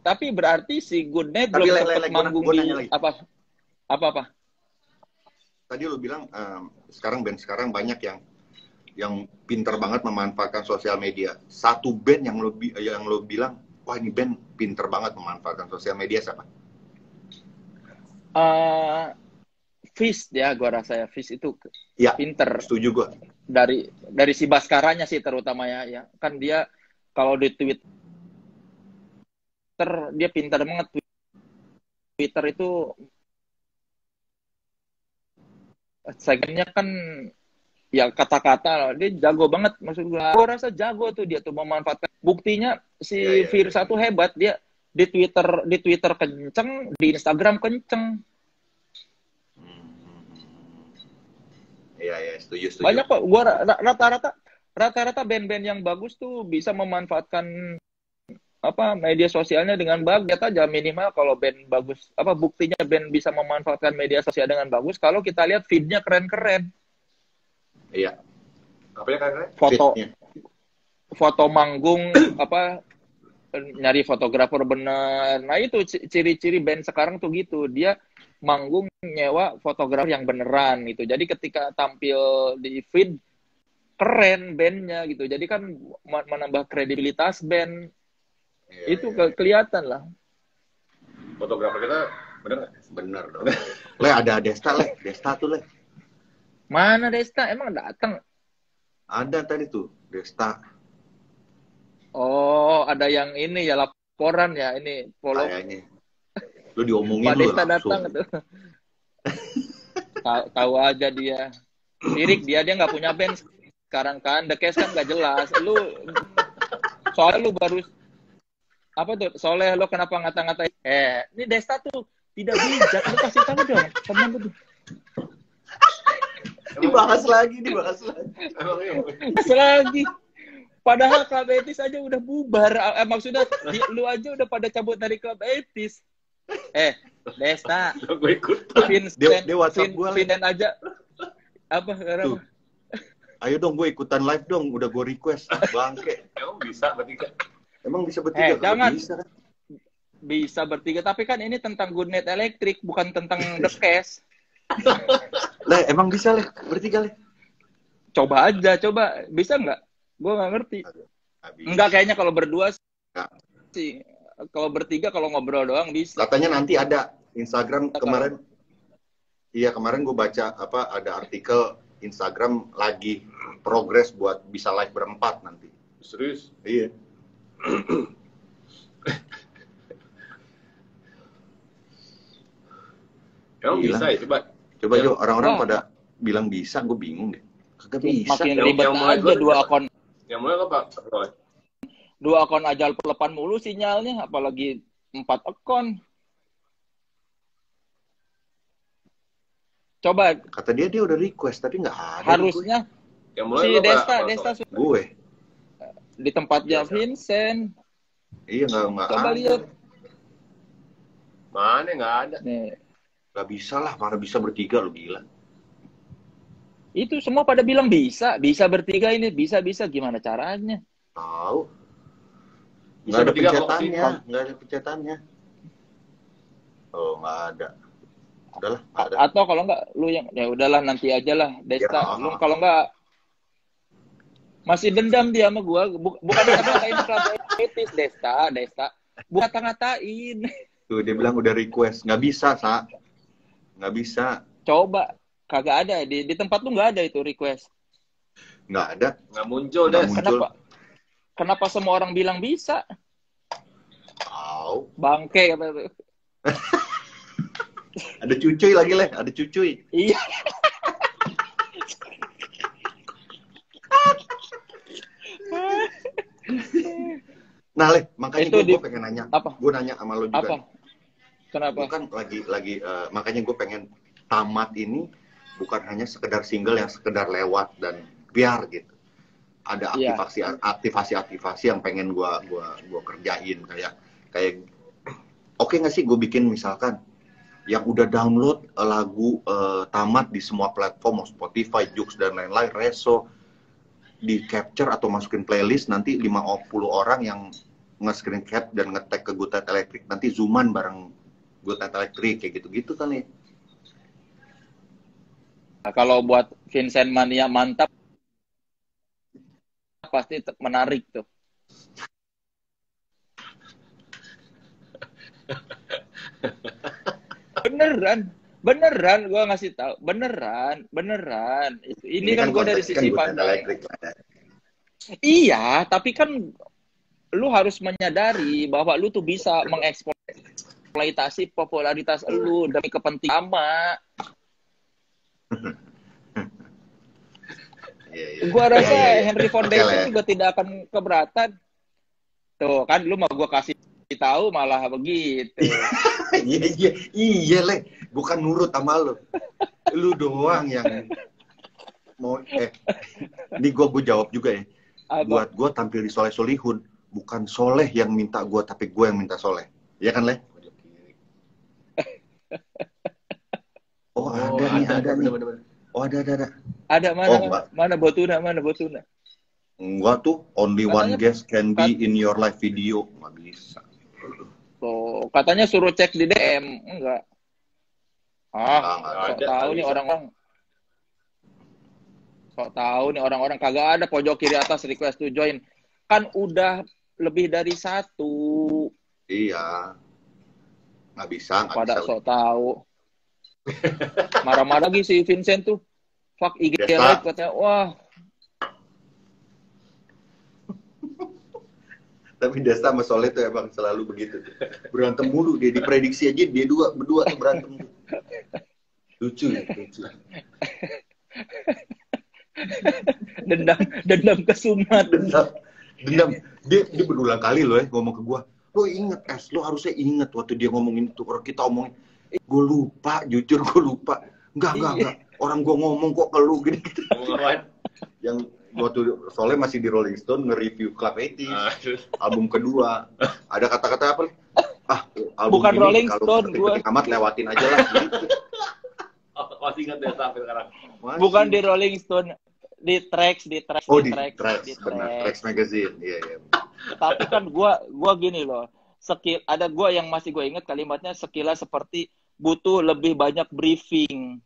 Tapi berarti si Good Night belum sempat manggung di apa? Tadi lu bilang band sekarang banyak yang pinter banget memanfaatkan sosial media. Satu band yang lo bilang, wah ini band pinter banget memanfaatkan sosial media siapa? Fish ya, gua rasa ya Fish itu pinter. Setuju gua. Dari si Baskaranya sih terutama ya. Kan dia kalau di Twitter dia pintar banget. Twitter itu segmennya kan ya kata-kata dia jago banget, maksud gue rasa jago tuh dia tuh memanfaatkan. Buktinya si Virsa tuh hebat, dia di Twitter kenceng, di Instagram kenceng. Iya, setuju. Banyak kok, gua rata-rata band-band yang bagus tuh bisa memanfaatkan media sosialnya dengan bagus. Lihat aja minimal kalau band bagus, buktinya band bisa memanfaatkan media sosial dengan bagus kalau kita lihat feed-nya keren-keren. Iya. Apanya keren-keren? Foto manggung nyari fotografer bener. Nah, itu ciri-ciri band sekarang tuh gitu. Dia manggung nyewa fotografer yang beneran gitu. Jadi ketika tampil di feed keren bandnya gitu. Jadi kan menambah kredibilitas band. Itu kelihatan lah. Fotografer kita bener nggak? Bener dong. Ada Desta tuh. Mana Desta? Emang datang? Ada tadi tuh Desta. Oh, ada yang ini ya laporan ya ini. Kayaknya. Lu diomongin Pak lu Desta langsung. datang tuh. Tahu aja dia. Sirik dia nggak punya band sekarang kan. The Case kan nggak jelas. Soalnya lu baru apa tuh? Soalnya lu kenapa ngata-ngatain? Ini Desta tuh tidak bijak. Lu kasih tahu dong. Temen tuh. Dibahas lagi. Padahal klub etis aja udah bubar. Maksudnya lu aja udah pada cabut dari klub etis. Desta. Gue ikut. Vincent, dia WhatsApp gue. Vincent aja. Apa? Ayo dong gue ikutan live dong. Udah gue request. Bangke. Emang bisa bertiga? Jangan. Bisa kan? Bisa bertiga. Tapi kan ini tentang Good Night Electric. Bukan tentang The Case. Lah, emang bisa leh. Bertiga leh. Coba aja. Bisa nggak? Gue nggak ngerti. Enggak, kayaknya kalau berdua sih. Kalau bertiga, kalau ngobrol doang bisa. Katanya nanti ada Instagram kemarin. Iya, kemarin gue baca ada artikel Instagram lagi progres buat bisa live berempat nanti. Serius? Iya. Emang bisa ya? Coba yuk, orang-orang pada bilang bisa, gue bingung deh. Kagak bisa. Makin ribet aja dua akun. Yang mulai apa? Dua akun aja pelepan mulu sinyalnya, apalagi 4 akun. Coba. Kata dia udah request, tapi nggak ada. Harusnya. Yang mulai si Desta gue. Di tempatnya Vincent. Iya, nggak Coba ada. lihat. Mana nggak ada? Nih. Gak bisa lah, mana bisa bertiga, lu gila. Itu semua pada bilang bisa bertiga ini, bisa gimana caranya? Tahu. Nggak Nggak ada pencetannya. Oh, nggak ada. Udahlah, nggak ada. Atau kalau nggak lu yang ya udahlah nanti aja lah Desta. Lu kalau nggak masih dendam dia sama gua, bukan kata-katain klub etis Desta. Bukan kata-ngatain. Tuh dia bilang udah request, nggak bisa, Sa. Nggak bisa. Coba, kagak ada di tempat lu nggak ada itu request. Nggak ada. Nggak muncul deh. Kenapa semua orang bilang bisa? Tahu. Bangke kata itu. Ada cucuy lagi leh, ada cucuy. Iya. Nah leh, makanya gue pengen nanya. Apa? Gue nanya sama lo juga. Apa? Kenapa? Bukan lagi makanya gue pengen tamat ini bukan hanya sekedar single yang sekedar lewat dan biar gitu. Ada aktivasi yang pengen gue kerjain kayak oke nggak sih gue bikin misalkan yang udah download lagu tamat di semua platform, Spotify, Joox dan lain-lain, Reso, di capture atau masukin playlist, nanti 50 orang yang nge-screen cap dan nge-tag ke Good Night Electric, nanti zooman bareng Good Night Electric kayak gitu-gitu kali. Nah, kalau buat Vincent Mania mantap pasti menarik tuh. Beneran gue ngasih tahu, beneran. Ini kan gue dari sisi pandang. Iya, tapi kan lu harus menyadari bahwa lu tuh bisa mengeksploitasi popularitas lu demi kepentingan sama. Gua rasa Henry Foundation juga tidak akan keberatan. Tuh kan lu mau gua kasih tahu malah begitu. Iya leh, bukan nurut sama lu. Lu doang yang mau ini gua jawab juga ya. Buat gua tampil di Soleh Solihun, bukan Soleh yang minta gua tapi gua yang minta Soleh. Iya kan, Leh? Ada nih. Oh, ada. Ada mana Botuna? Enggak tuh, only one guest can be in your live video. Nggak bisa. Tuh, katanya suruh cek di DM. Enggak. Sok tahu nih orang-orang kagak ada pojok kiri atas request to join. Kan udah lebih dari 1. Iya. Nggak bisa. Pada sok tahu. Marah-marah lagi si Vincent tuh. Fuck IG live katanya. Wah. Tapi Desta sama Soleh tuh emang selalu begitu. Berantem mulu dia, diprediksi aja dia berdua tuh berantem. Lucu ya, lucu. Dendam kesumat. Dendam. Dia berulang kali loh ngomong ke gua. Lo inget lo harusnya inget waktu dia ngomongin itu. Kalau kita omongin, gue lupa, jujur gue lupa. Enggak. Orang gua ngomong kok ke lu gini. Yang waktu soalnya masih di Rolling Stone nge-review Club 80s, album kedua. Ada kata-kata apa? Album bukan ini Rolling kalau Stone, gua amat lewatin aja lah. Gitu. Masih ingat ya sampai sekarang. Bukan di Rolling Stone, di Trax. Oh, di Trax, benar. Trax Magazine, iya. Tapi kan gua gini loh, ada gua yang masih gue ingat kalimatnya sekilas seperti butuh lebih banyak briefing.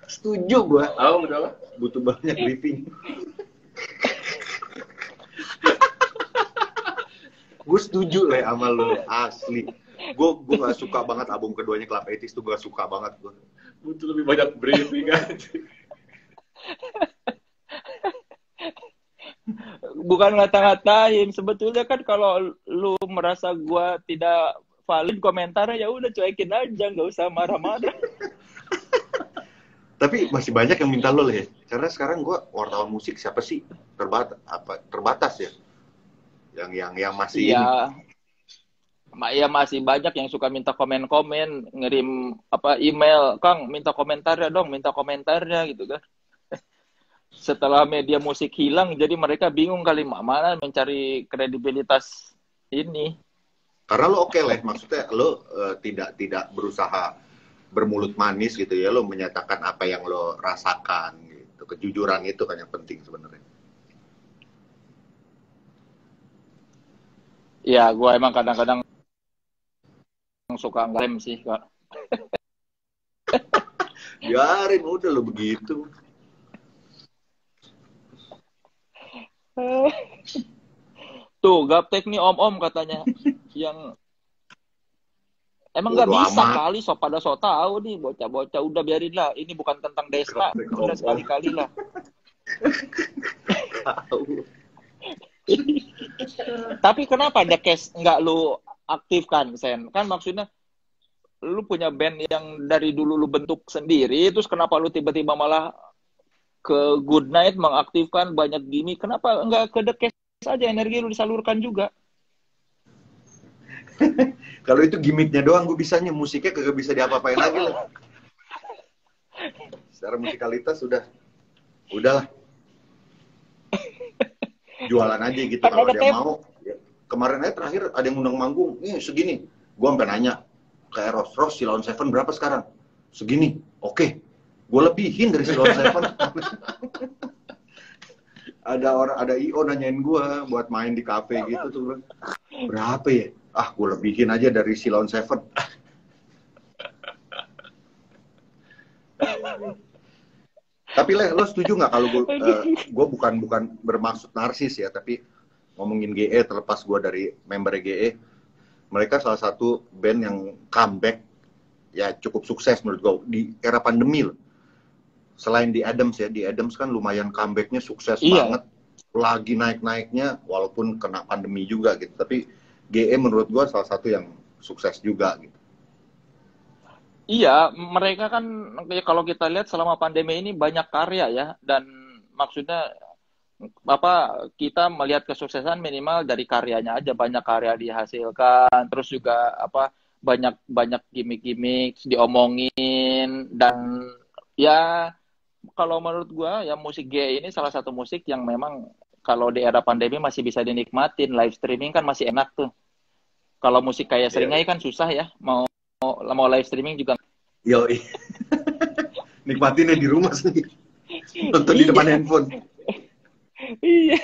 Setuju gua. Udah. Butuh banyak briefing. Gue setuju lah sama lu, asli. Gue gak suka banget album keduanya Club 80s tuh, gak suka banget gue. Butuh lebih banyak briefing aja. Bukan ngata-ngatain, sebetulnya kan kalau lu merasa gue tidak valid komentarnya, ya udah cuekin aja, nggak usah marah-marah. Tapi masih banyak yang minta lo ya, karena sekarang gue wartawan musik siapa sih terbatas ya, yang masih ya masih banyak yang suka minta komen-komen, ngirim email, Kang minta komentarnya gitu kan. Setelah media musik hilang, jadi mereka bingung kali mana mencari kredibilitas ini. Karena lo oke lah, maksudnya lo tidak berusaha bermulut manis gitu ya, lo menyatakan apa yang lo rasakan gitu. Kejujuran itu kan yang penting sebenarnya. Ya, gue emang kadang-kadang suka ngelem sih, Kak. Biarin udah lo begitu. Tuh, gaptek nih om-om katanya. Yang emang nggak bisa kali pada tahu nih bocah-bocah, udah biarin lah, ini bukan tentang desa, udah sekali-kali lah. Tapi kenapa The Case nggak lu aktifkan, Sen? Kan maksudnya lu punya band yang dari dulu lu bentuk sendiri, terus kenapa lu tiba-tiba malah ke Goodnight mengaktifkan banyak gini? Kenapa nggak ke The Case aja, energi lu disalurkan juga? Kalau itu gimmicknya doang, gue bisanya, musiknya kagak bisa diapa-apain lagi lah. Secara musikalitas udahlah. Jualan aja gitu kalau dia mau. Ya. Kemarin aja terakhir ada yang undang manggung, nih segini. Gue sampai nanya ke Eros, Silon Seven berapa sekarang? Segini. Oke. Gue lebihin dari Silon Seven. Ada IO nanyain gue buat main di kafe gitu tuh. Berapa ya? Gue lebihin aja dari Silon Seven. Tapi lo setuju nggak kalau gue bukan bermaksud narsis ya, tapi ngomongin GE, terlepas gue dari member GE, mereka salah satu band yang comeback ya cukup sukses menurut gue di era pandemi loh. Selain di Adams kan lumayan comebacknya sukses banget, lagi naik-naiknya walaupun kena pandemi juga gitu. Tapi GE menurut gue salah satu yang sukses juga gitu. Iya, mereka kan kalau kita lihat selama pandemi ini banyak karya ya, dan maksudnya kita melihat kesuksesan minimal dari karyanya aja, banyak karya dihasilkan, terus juga banyak gimmick-gimmick diomongin, dan ya kalau menurut gua ya musik GE ini salah satu musik yang memang kalau di era pandemi masih bisa dinikmatin, live streaming kan masih enak tuh. Kalau musik kayak Seringai kan susah ya, mau live streaming juga. Yoi. Nikmatinnya di rumah sendiri. Nonton di depan handphone. Iya.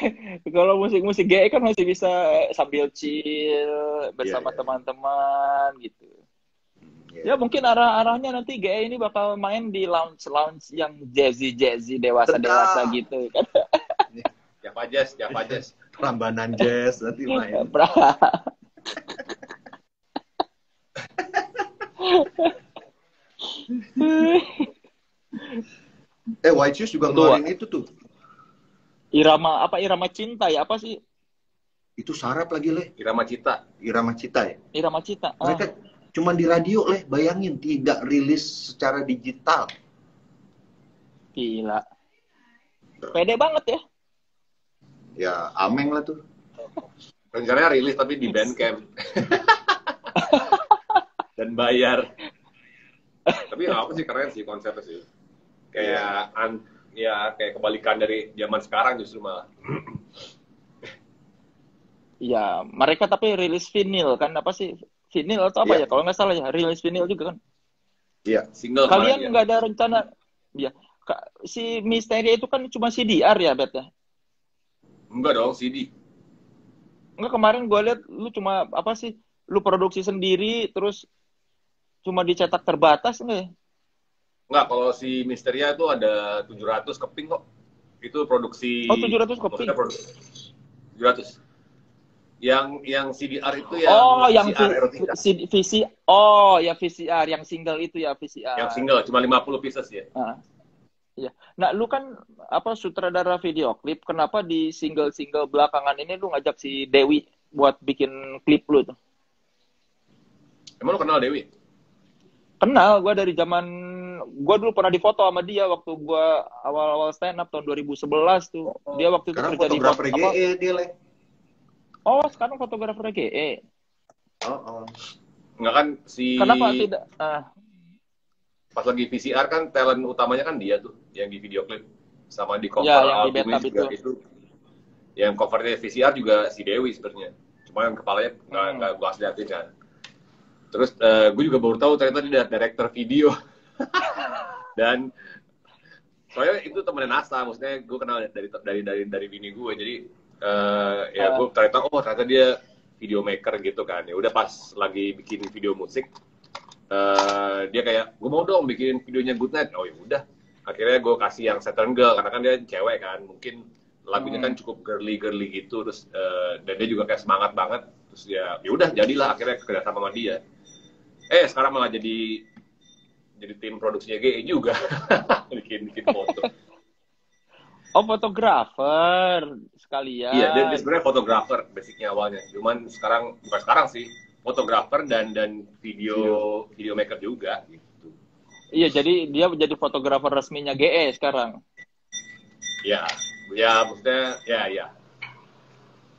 Kalau musik-musik GE kan masih bisa sambil chill bersama teman-teman gitu. Ya mungkin arahnya nanti GE ini bakal main di lounge yang jazzy dewasa gitu kan. Java Jazz. Rambanan jazz nanti main. White Shoes juga ngeluarin itu tuh. Irama cinta ya, apa sih? Itu Sarap lagi, Le. Irama Cita ya? Irama Cita. Mereka Cuman di radio leh, bayangin tidak rilis secara digital. Gila. Pede banget ya. Ya ameng lah tuh. Rencananya rilis tapi di Bandcamp. Dan bayar. Tapi apa sih, keren sih konsepnya sih. Kayak kayak kebalikan dari zaman sekarang justru malah. Iya, mereka tapi rilis vinyl kan, apa sih? Vinyl atau apa ya? Kalau nggak salah ya, rilis vinyl juga kan. Iya, single. Kalian nggak ada rencana? Ya, si Misteri itu kan cuma CDR ya, Bet ya? Enggak dong, CD. Enggak, kemarin gue lihat lu cuma apa sih? Lu produksi sendiri, terus cuma dicetak terbatas enggak ya? Enggak, kalau si Misteria itu ada 700 keping kok. Itu produksi. Oh, 700 keping. 700. Yang CDR itu yang yang VCR VCR yang single itu ya, VCR. Yang single cuma 50 pieces ya. Iya. Nah, lu kan apa sutradara video klip, kenapa di single-single belakangan ini lu ngajak si Dewi buat bikin klip lu tuh? Emang lu kenal Dewi? Kenal, gue dari zaman gue dulu pernah difoto sama dia waktu gue awal-awal stand up tahun 2011 tuh. Dia waktu itu kerja di fotografer GE dia leh. Oh, sekarang fotografer GE. Enggak kan si. Kenapa tidak? Pas lagi VCR kan talent utamanya kan dia tuh yang di video klip sama di cover yang di beta itu. Yang covernya VCR juga si Dewi sebenarnya. Cuma yang kepalanya nggak gue liatin kan. Terus gue juga baru tahu ternyata dia director video. Dan soalnya itu temennya NASA, maksudnya gue kenal dari bini gue, jadi gue ternyata dia video maker gitu kan. Ya udah pas lagi bikin video musik, dia kayak gue mau dong bikin videonya Good Night. Oh ya udah, akhirnya gue kasih yang Saturn Girl karena kan dia cewek kan, mungkin lagunya kan cukup girly gitu, terus dan dia juga kayak semangat banget, terus ya udah jadilah akhirnya kerja sama dia. Sekarang malah jadi tim produksinya GE juga. bikin foto. Oh, fotografer sekalian. Iya, dia sebenarnya fotografer basicnya awalnya. Cuman bukan sekarang sih, fotografer dan video maker juga gitu. Iya, jadi dia menjadi fotografer resminya GE sekarang. Ya maksudnya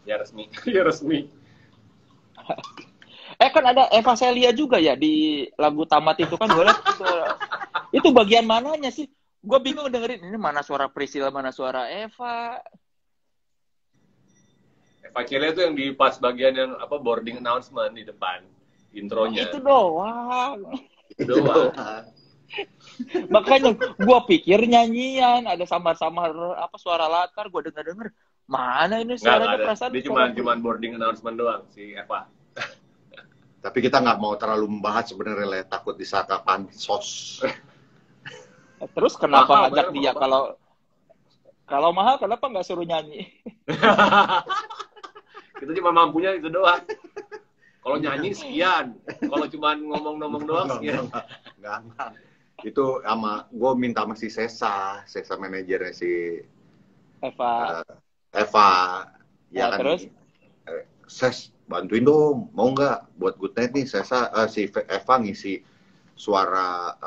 ya resmi. Ya resmi. Kan ada Eva Celia juga ya di lagu Tamat itu kan, gue lihat itu bagian mananya sih? Gue bingung dengerin ini mana suara Priscilla, mana suara Eva. Eva Celia itu yang di pas bagian yang apa boarding announcement di depan intronya. Itu doang. Makanya gue pikir nyanyian ada samar-samar apa suara latar, gue denger mana ini suaranya perasaan. Dia cuma boarding announcement doang si Eva. Tapi kita nggak mau terlalu membahas sebenarnya, takut disangka pansos. Terus kenapa ajak dia kalau mahal kenapa nggak suruh nyanyi? Kita cuma mampunya itu doang. Kalau nyanyi sekian, kalau cuma ngomong-ngomong doang sekian. Enggak. Itu gue minta sama si Sesa manajernya si Eva. Ya kan. Terus? Ses, bantuin dong, mau nggak buat Good Night nih si Eva ngisi suara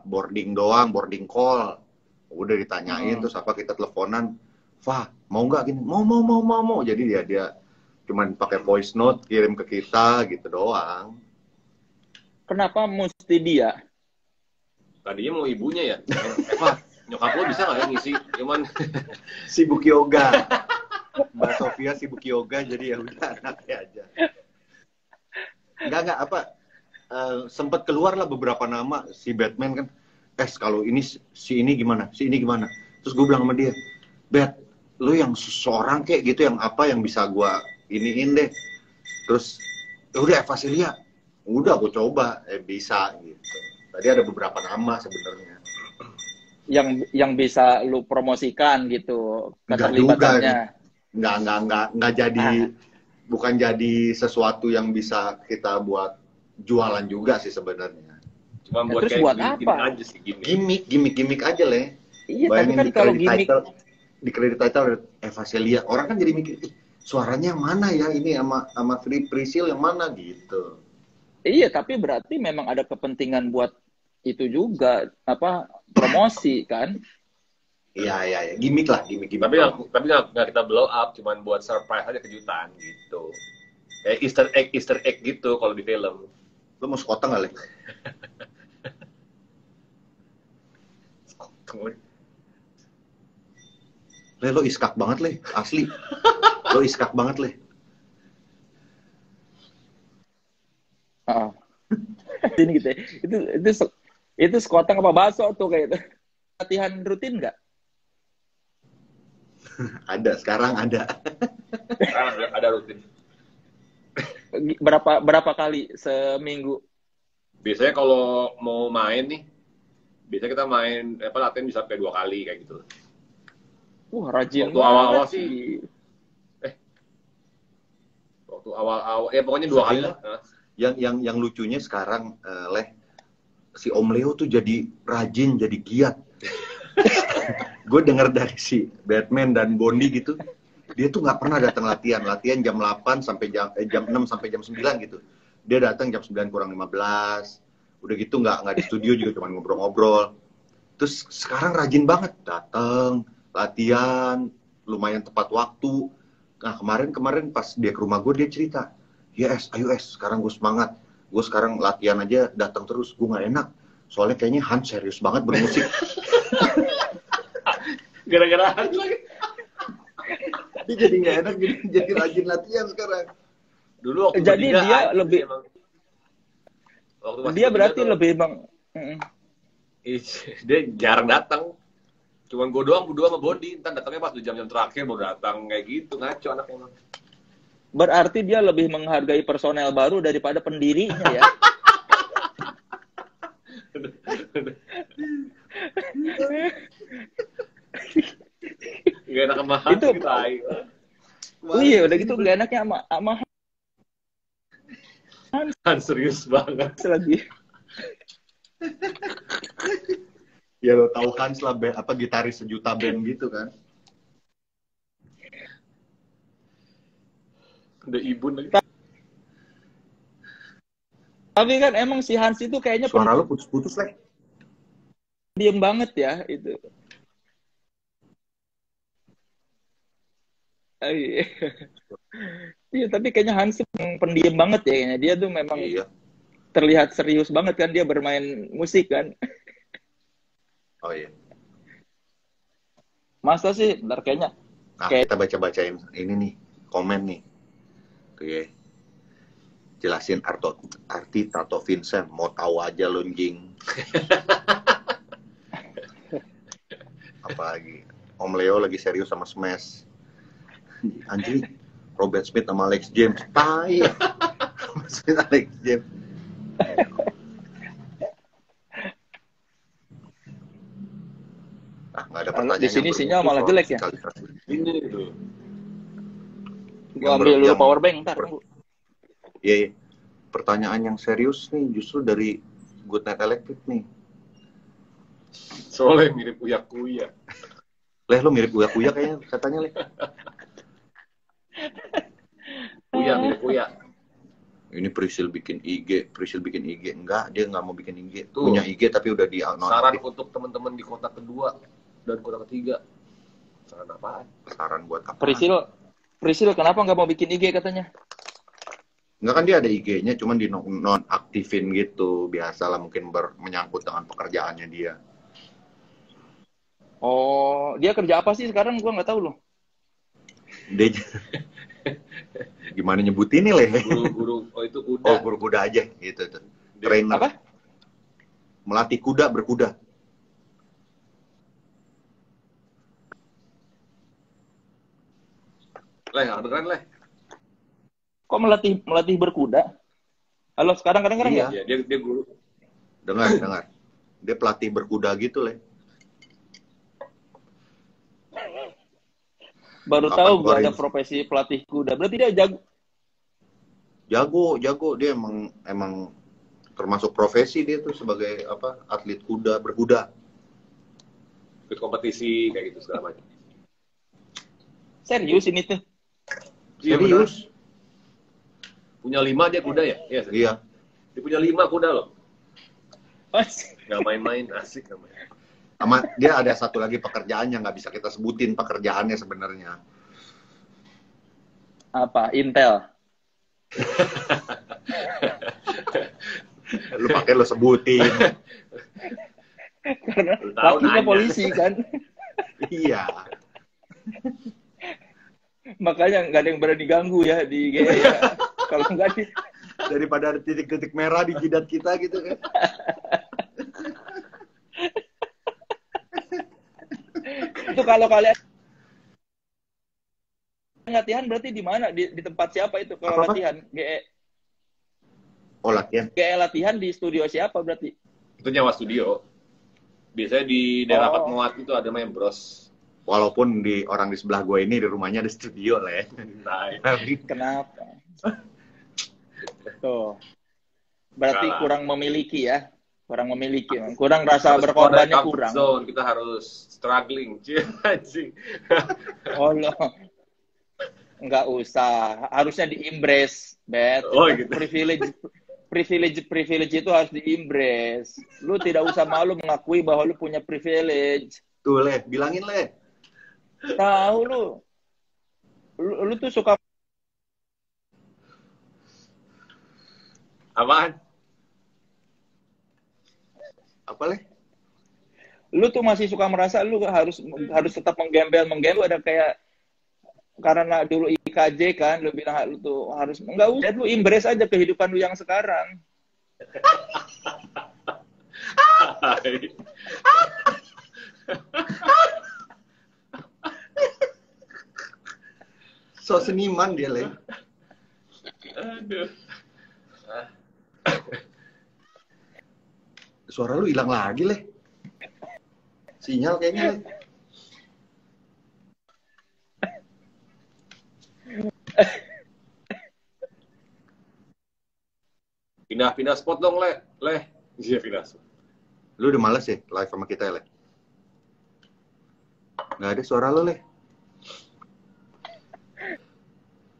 boarding doang, boarding call. Udah ditanyain terus kita teleponan, "Fa, mau nggak gini?" Mau. Jadi dia cuman pakai voice note kirim ke kita gitu doang. Kenapa mesti dia? Tadinya mau ibunya ya. Eva, nyokap lo bisa nggak ya ngisi? Cuman sibuk yoga. Mbak Sofia sibuk yoga, jadi ya udah anaknya aja. Enggak sempat keluar lah beberapa nama si Batman kan. Kalau ini si ini gimana? Terus gue bilang sama dia, "Bet, lu yang seorang kayak gitu yang bisa gua iniin deh." Terus udah Eva Celia. Udah aku coba bisa gitu. Tadi ada beberapa nama sebenarnya. Yang bisa lu promosikan gitu keterlibatannya. Nggak jadi, bukan jadi sesuatu yang bisa kita buat jualan juga sih sebenarnya. Cuma buat terus buat apa? Aja sih, gimmick aja leh. Iya, tapi kan kalau gimmick di kredit title Eva Celia, orang kan jadi mikir, suaranya yang mana ya ini sama Priscilla yang mana gitu. Iya, tapi berarti memang ada kepentingan buat itu juga, apa, promosi kan? Iya. Gimik lah, gimik. Tapi nggak kita blow up, cuman buat surprise aja, kejutan gitu. Easter egg gitu kalau di film. Lo mau sekoteng nggak, Le? Le, lo iskak banget, Le. Asli. Lo iskak banget, Le. Ini gitu ya. Itu sekoteng apa bakso tuh kayak itu. Latihan rutin nggak? Ada, sekarang ada. Ada rutin. Berapa kali seminggu? Biasanya kalau mau main nih, biasanya kita main latihan bisa sampai 2 kali kayak gitu. Rajin waktu awal-awal sih. Waktu awal-awal ya pokoknya 2 kali lah. Yang lucunya sekarang, Leh, si Om Leo tuh jadi rajin, jadi giat. Gue denger dari si Batman dan Bondi gitu, dia tuh nggak pernah datang latihan jam 8 sampai jam 6 sampai jam 9 gitu. Dia datang jam 9 kurang 15. Udah gitu nggak di studio juga, cuma ngobrol-ngobrol. Terus sekarang rajin banget, datang latihan, lumayan tepat waktu. Nah kemarin pas dia ke rumah gue, dia cerita, ayo sekarang gue semangat. Gue sekarang latihan aja datang terus, gue nggak enak. Soalnya kayaknya Hans serius banget bermusik. Gara-gara Hans lagi. Dia jadi nggak enak, jadi rajin latihan sekarang. Dulu waktu jadi dia lebih dia berarti lebih dia jarang datang. Cuman gue doang berdua sama Body. Ntar datangnya pas di jam-jam terakhir baru datang kayak gitu, ngaco anaknya emang. Berarti dia lebih menghargai personel baru daripada pendirinya ya. Gak enak sama Hans itu kita. Iya, udah gitu gak enaknya sama Hans serius banget lagi. Ya lo tahu Hans lah, gitaris sejuta band gitu kan. Udah ibun lagi. Tapi kan emang si Hans itu kayaknya suara lo putus-putus, Le. Diem banget ya itu. Iya, tapi kayaknya Hans pendiam banget ya kayaknya. Dia tuh memang terlihat serius banget kan dia bermain musik kan. Oh iya. Masa sih? Bentar kayaknya. Nah, kita baca-bacain ini nih, komen nih. Oke. Jelasin arti Tato Vincent. Mau tahu aja lonjing. Apa lagi? Om Leo lagi serius sama Smash. Anjing, Robert Smith sama Alex James. Tai. Smith Alex James. Nggak ada pertanyaan. Di sini sinyal malah jelek ya. Ini tuh. Gua ambil dulu power bank ntar. Iya. Pertanyaan yang serius nih justru dari Good Night Electric nih. Soalnya mirip Uya-Kuya. Leh, lo mirip Uya-Kuya kayaknya katanya, Leh. Mirip Uya. Ini Priscil bikin IG. Enggak, dia nggak mau bikin IG. Tuh. Punya IG tapi udah di saran untuk teman-teman di kota kedua dan kota ketiga. Saran apaan? Saran buat apa? Priscil kenapa nggak mau bikin IG katanya? Enggak, kan dia ada IG-nya, cuman di non-aktifin gitu. Biasalah mungkin menyangkut dengan pekerjaannya dia. Oh, dia kerja apa sih sekarang? Gua nggak tahu loh. Dia gimana nyebutin nih, Le? Guru itu kuda. Oh, guru kuda aja gitu tuh. Trainer. Apa? Melatih kuda berkuda. Leh, beneran, Leh. Kok melatih berkuda? Halo, sekarang kadang-kadang iya. Ya? Dia guru. Dengar. Dia pelatih berkuda gitu, Le. Baru tahu gue ada profesi pelatih kuda. Berarti dia jago. Jago. Dia emang termasuk profesi dia tuh sebagai atlet kuda, berkuda. Ikut kompetisi kayak gitu segala macam. Serius ini tuh? Serius. Punya 5 dia kuda ya? Iya. Dia punya 5 kuda loh. Asik. Nggak main-main, asik namanya. Sama dia ada satu lagi pekerjaan yang nggak bisa kita sebutin pekerjaannya sebenarnya. Apa? Intel. Lu pakai lu sebutin. Karena lakinya polisi kan. Iya. Makanya nggak ada yang berani ganggu ya di GE ya. Kalau nggak di... Daripada ada titik-titik merah di jidat kita gitu kan. Itu kalau kalian latihan berarti di mana? Di tempat siapa itu kalau latihan GE? Oh, latihan. GE latihan di studio siapa berarti? Itu nyawa studio. Biasanya di daerah Fatmawati itu ada Membros. Walaupun orang di sebelah gue ini di rumahnya ada studio lah ya. Nah, kenapa? Tuh. Berarti kurang memiliki ya. Kurang memiliki. Kurang rasa berkorbannya kurang. Zone. Kita harus struggling. Oh no. Nggak usah. Harusnya di-embrace, Bet. Oh, gitu. Privilege itu harus di-embrace. Lu tidak usah malu mengakui bahwa lu punya privilege. Tuh, Le. Bilangin, Le. Tahu lu tuh suka apaan? Apa, Le? Lu tuh masih suka merasa lu harus tetap menggembel ada kayak karena dulu IKJ kan lu bilang lu tuh harus enggak usah, lu embrace aja kehidupan lu yang sekarang. So seniman dia, Le. Aduh. Suara lu hilang lagi, Le. Sinyal kayaknya, Le. Pindah spot dong, Le. Iya, pindah spot. Lu udah males ya live sama kita, Le? Nggak ada suara lu, Le.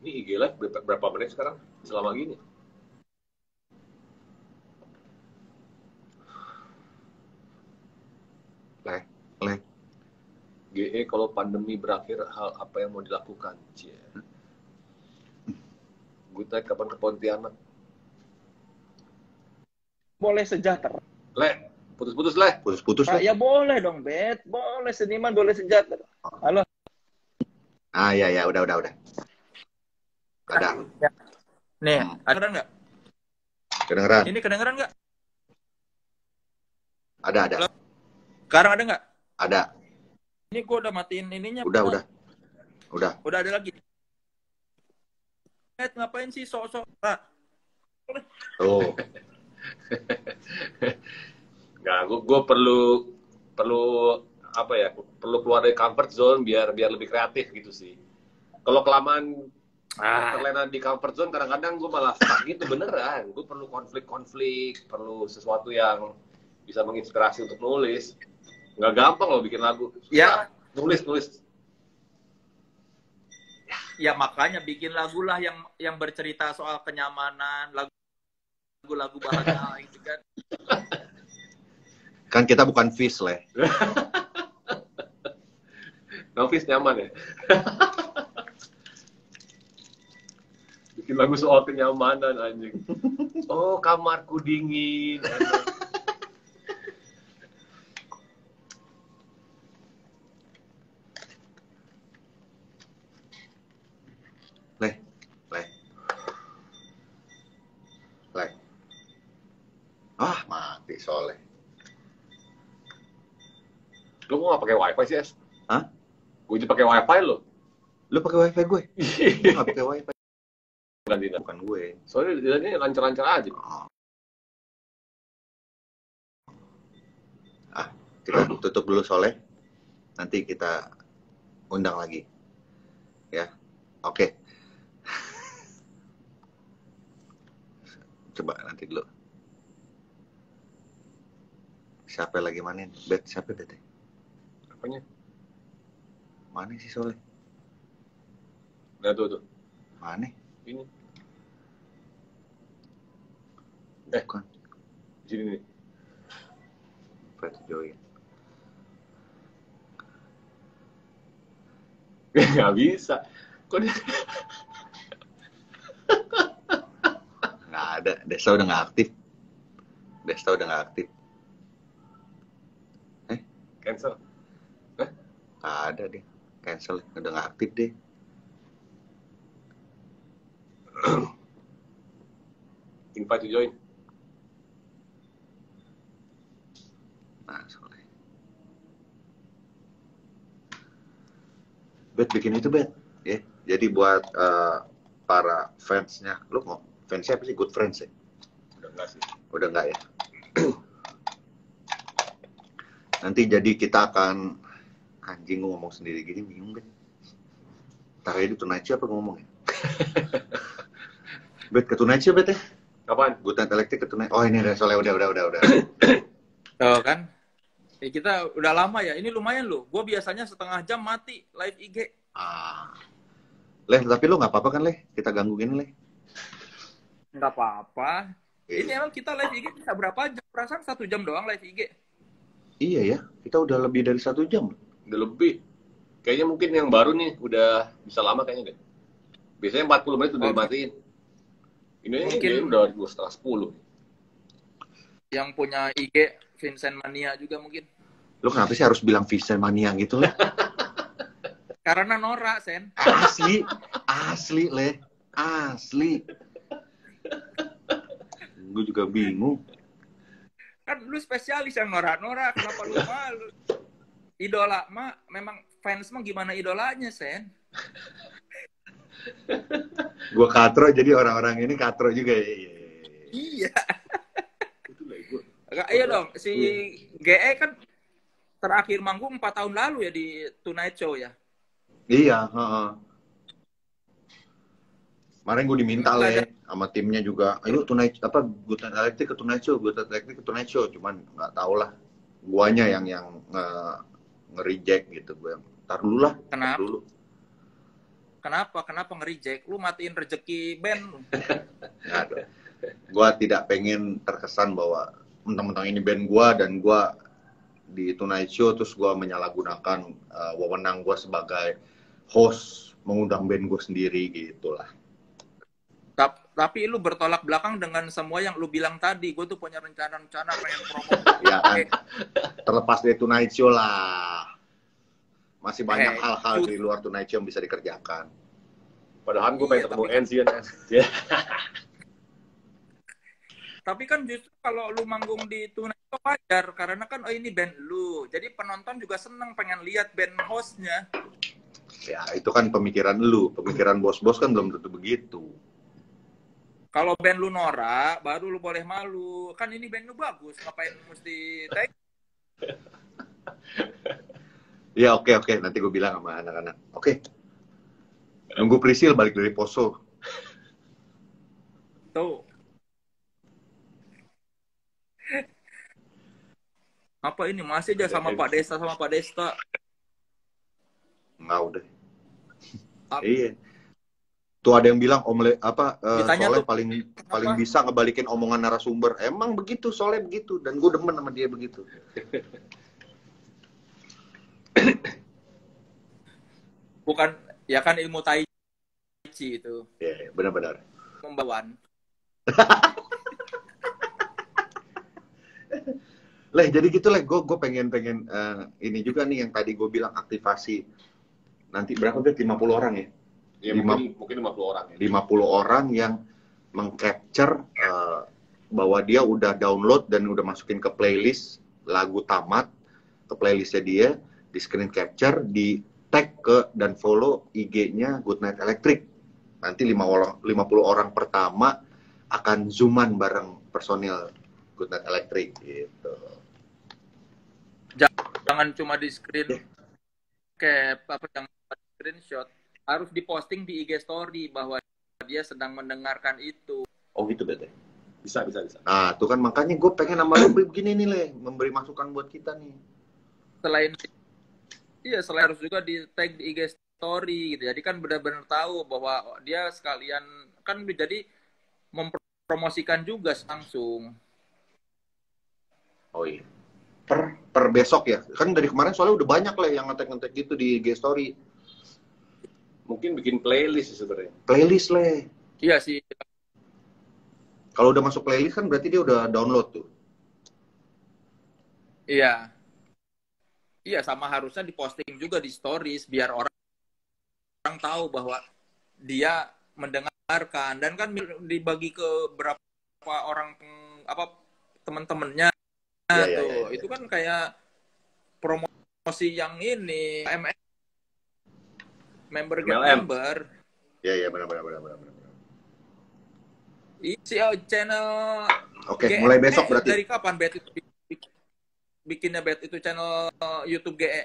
Ini IG live berapa menit sekarang? Selama gini. Le. GE kalau pandemi berakhir, hal apa yang mau dilakukan? Cie. Gue tanya kapan ke Pontianak. Boleh sejahtera. Le, putus-putus, Le. Putus-putus, Le. Ya boleh dong, Bet. Boleh seniman, boleh sejahtera. Halo. Ah, ya, udah. Ada. Ya. Nih, kedengeran nggak? Kedengeran. Ini kedengeran nggak? Ada. Halo? Sekarang ada nggak? Ada. Ini gue udah matiin ininya. Udah. Udah ada lagi. Ngapain sih sok-sok? Oh. Nggak, gue perlu apa ya? Perlu keluar dari comfort zone biar lebih kreatif gitu sih. Kalau kelamaan terlena di comfort zone, kadang-kadang gue malah stuck gitu beneran. Gue perlu konflik, perlu sesuatu yang bisa menginspirasi untuk nulis. Nggak gampang loh bikin lagu. Ya. Nulis. Ya makanya bikin lagu lah yang bercerita soal kenyamanan, lagu-lagu bahagia gitu kan. Kan kita bukan Fish, Le. Fish nyaman ya. Bikin lagu soal kenyamanan anjing. Oh, kamarku dingin. Le. Ah, mati soalnya. Lu kok nggak pakai wifi sih, Es? Hah? Gue juga pakai wifi lo. Lu pakai wifi gue? Gue nggak pakai wifi. Bukan gue. Soalnya ini lancar-lancar aja. Kita tutup dulu Soleh. Nanti kita undang lagi. Ya. Oke. Coba nanti dulu. Siapa lagi manin? Bet, siapa Bet? Apanya? Mana sih Soleh? Nah tuh. Mana? Ini. Bukan. Di sini nih. Invite to join. Nggak bisa. Kok dia... Nggak ada. Desta udah nggak aktif. Cancel. Nggak ada deh. Cancel. Udah nggak aktif deh. Invite to join. Nah, soalnya. Bet bikin itu, Bet. Ya. Jadi buat para fansnya. Lu mau fansnya apa sih? Good Friends ya? Udah enggak sih. Udah nggak ya? Nanti jadi kita akan anjing ngomong sendiri gini bingung Bet. Ntar aja di Tonight Show apa ngomong ya? Bet ke Tonight Show Bet ya? Kapan? Good Night Electric ke Tonight. Oh ini udah soalnya udah. Tuh kan. Ya, kita udah lama ya. Ini lumayan loh. Gue biasanya setengah jam mati live IG. Leh, tapi lu nggak apa-apa kan Leh? Kita gangguin Leh. Nggak apa-apa. Ini emang kita live IG bisa berapa jam? Perasaan 1 jam doang live IG. Iya ya, kita udah lebih dari 1 jam. Udah lebih. Kayaknya mungkin yang baru nih udah bisa lama kayaknya deh. Biasanya 40 menit udah dimatiin. Ini mungkin udah 9:30. Yang punya IG Vincent Mania juga mungkin. Lu kenapa sih harus bilang Vincent Mania gitu Leh? Karena Nora, Sen. Asli Leh. Asli. Gue juga bingung. Kan lu spesialis yang Nora, kenapa lu malu? Idola memang fans mah gimana idolanya, Sen? Gue katro jadi orang-orang ini katro juga ya. Iya. Iya dong, si GE kan terakhir manggung 4 tahun lalu ya di Tonight Show ya. Iya, kemarin gue diminta Leh sama timnya juga, ayo Good Night Electric ke Tonight Show, cuman nggak tau lah, guanya yang nge-reject gitu, gue yang tar dulu lah. Kenapa nge-reject? Lu matiin rezeki band lu. Gue tidak pengen terkesan bahwa mentang-mentang ini band gue dan gue di Tonight Show terus gue menyalahgunakan wewenang gue sebagai host mengundang band gue sendiri gitulah. Tapi lu bertolak belakang dengan semua yang lu bilang tadi. Gue tuh punya rencana pengen promo. Ya kan, terlepas dari Tonight Show lah, masih banyak hal-hal di luar Tonight Show yang bisa dikerjakan. Padahal gue pengen ketemu NCN. Tapi kan justru kalau lu manggung di Tonight Show wajar, karena kan ini band lu. Jadi penonton juga seneng pengen lihat band hostnya. Ya itu kan pemikiran lu, pemikiran bos-bos kan belum tentu begitu. Kalau band lu Nora, baru lu boleh malu. Kan ini band lu bagus, ngapain mesti tag? Ya oke. Nanti gue bilang sama anak-anak. Oke. Nunggu Prisil balik dari Poso. Tuh. Apa ini? Masih aja sama Pak Desta. Nggak udah. Iya. Tuh ada yang bilang Soleh paling bisa ngebalikin omongan narasumber. Emang begitu, Soleh begitu. Dan gue demen sama dia begitu. Bukan, ya kan ilmu Tai Chi itu. Iya, benar-benar. Membawaan. Leh, jadi gitu Leh. Gue pengen ini juga nih yang tadi gue bilang aktivasi. Nanti berapa Bet? 50 orang ya? Ya, mungkin 50 orang ya. 50 orang yang meng-capture bahwa dia udah download dan udah masukin ke playlist lagu tamat, ke playlistnya dia, di screen capture, di tag ke dan follow IG-nya Good Night Electric. Nanti 50 orang pertama akan zooman bareng personil Good Night Electric gitu. Jangan cuma di screen jangan di screenshot. Harus diposting di IG story bahwa dia sedang mendengarkan itu. Oh gitu Bet. Bisa. Nah, tuh kan makanya gue pengen sama lo begini nih Leh, memberi masukan buat kita nih. Selain harus juga di tag di IG story gitu. Jadi kan benar-benar tahu bahwa dia sekalian kan jadi promosikan juga langsung. Oh iya. Per besok ya? Kan dari kemarin soalnya udah banyak lah yang ngetek-ngetek gitu di IG story. Mungkin bikin playlist sebenarnya. Playlist le. Iya sih. Kalau udah masuk playlist kan berarti dia udah download tuh. Iya. Iya, sama harusnya diposting juga di stories biar orang tahu bahwa dia mendengarkan, dan kan dibagi ke berapa orang apa teman-temannya tuh. Itu kan kayak promosi yang ini member. Iya benar. Isi channel. Oke, mulai besok berarti. Dari kapan Bet itu bikinnya Bet itu channel YouTube GE?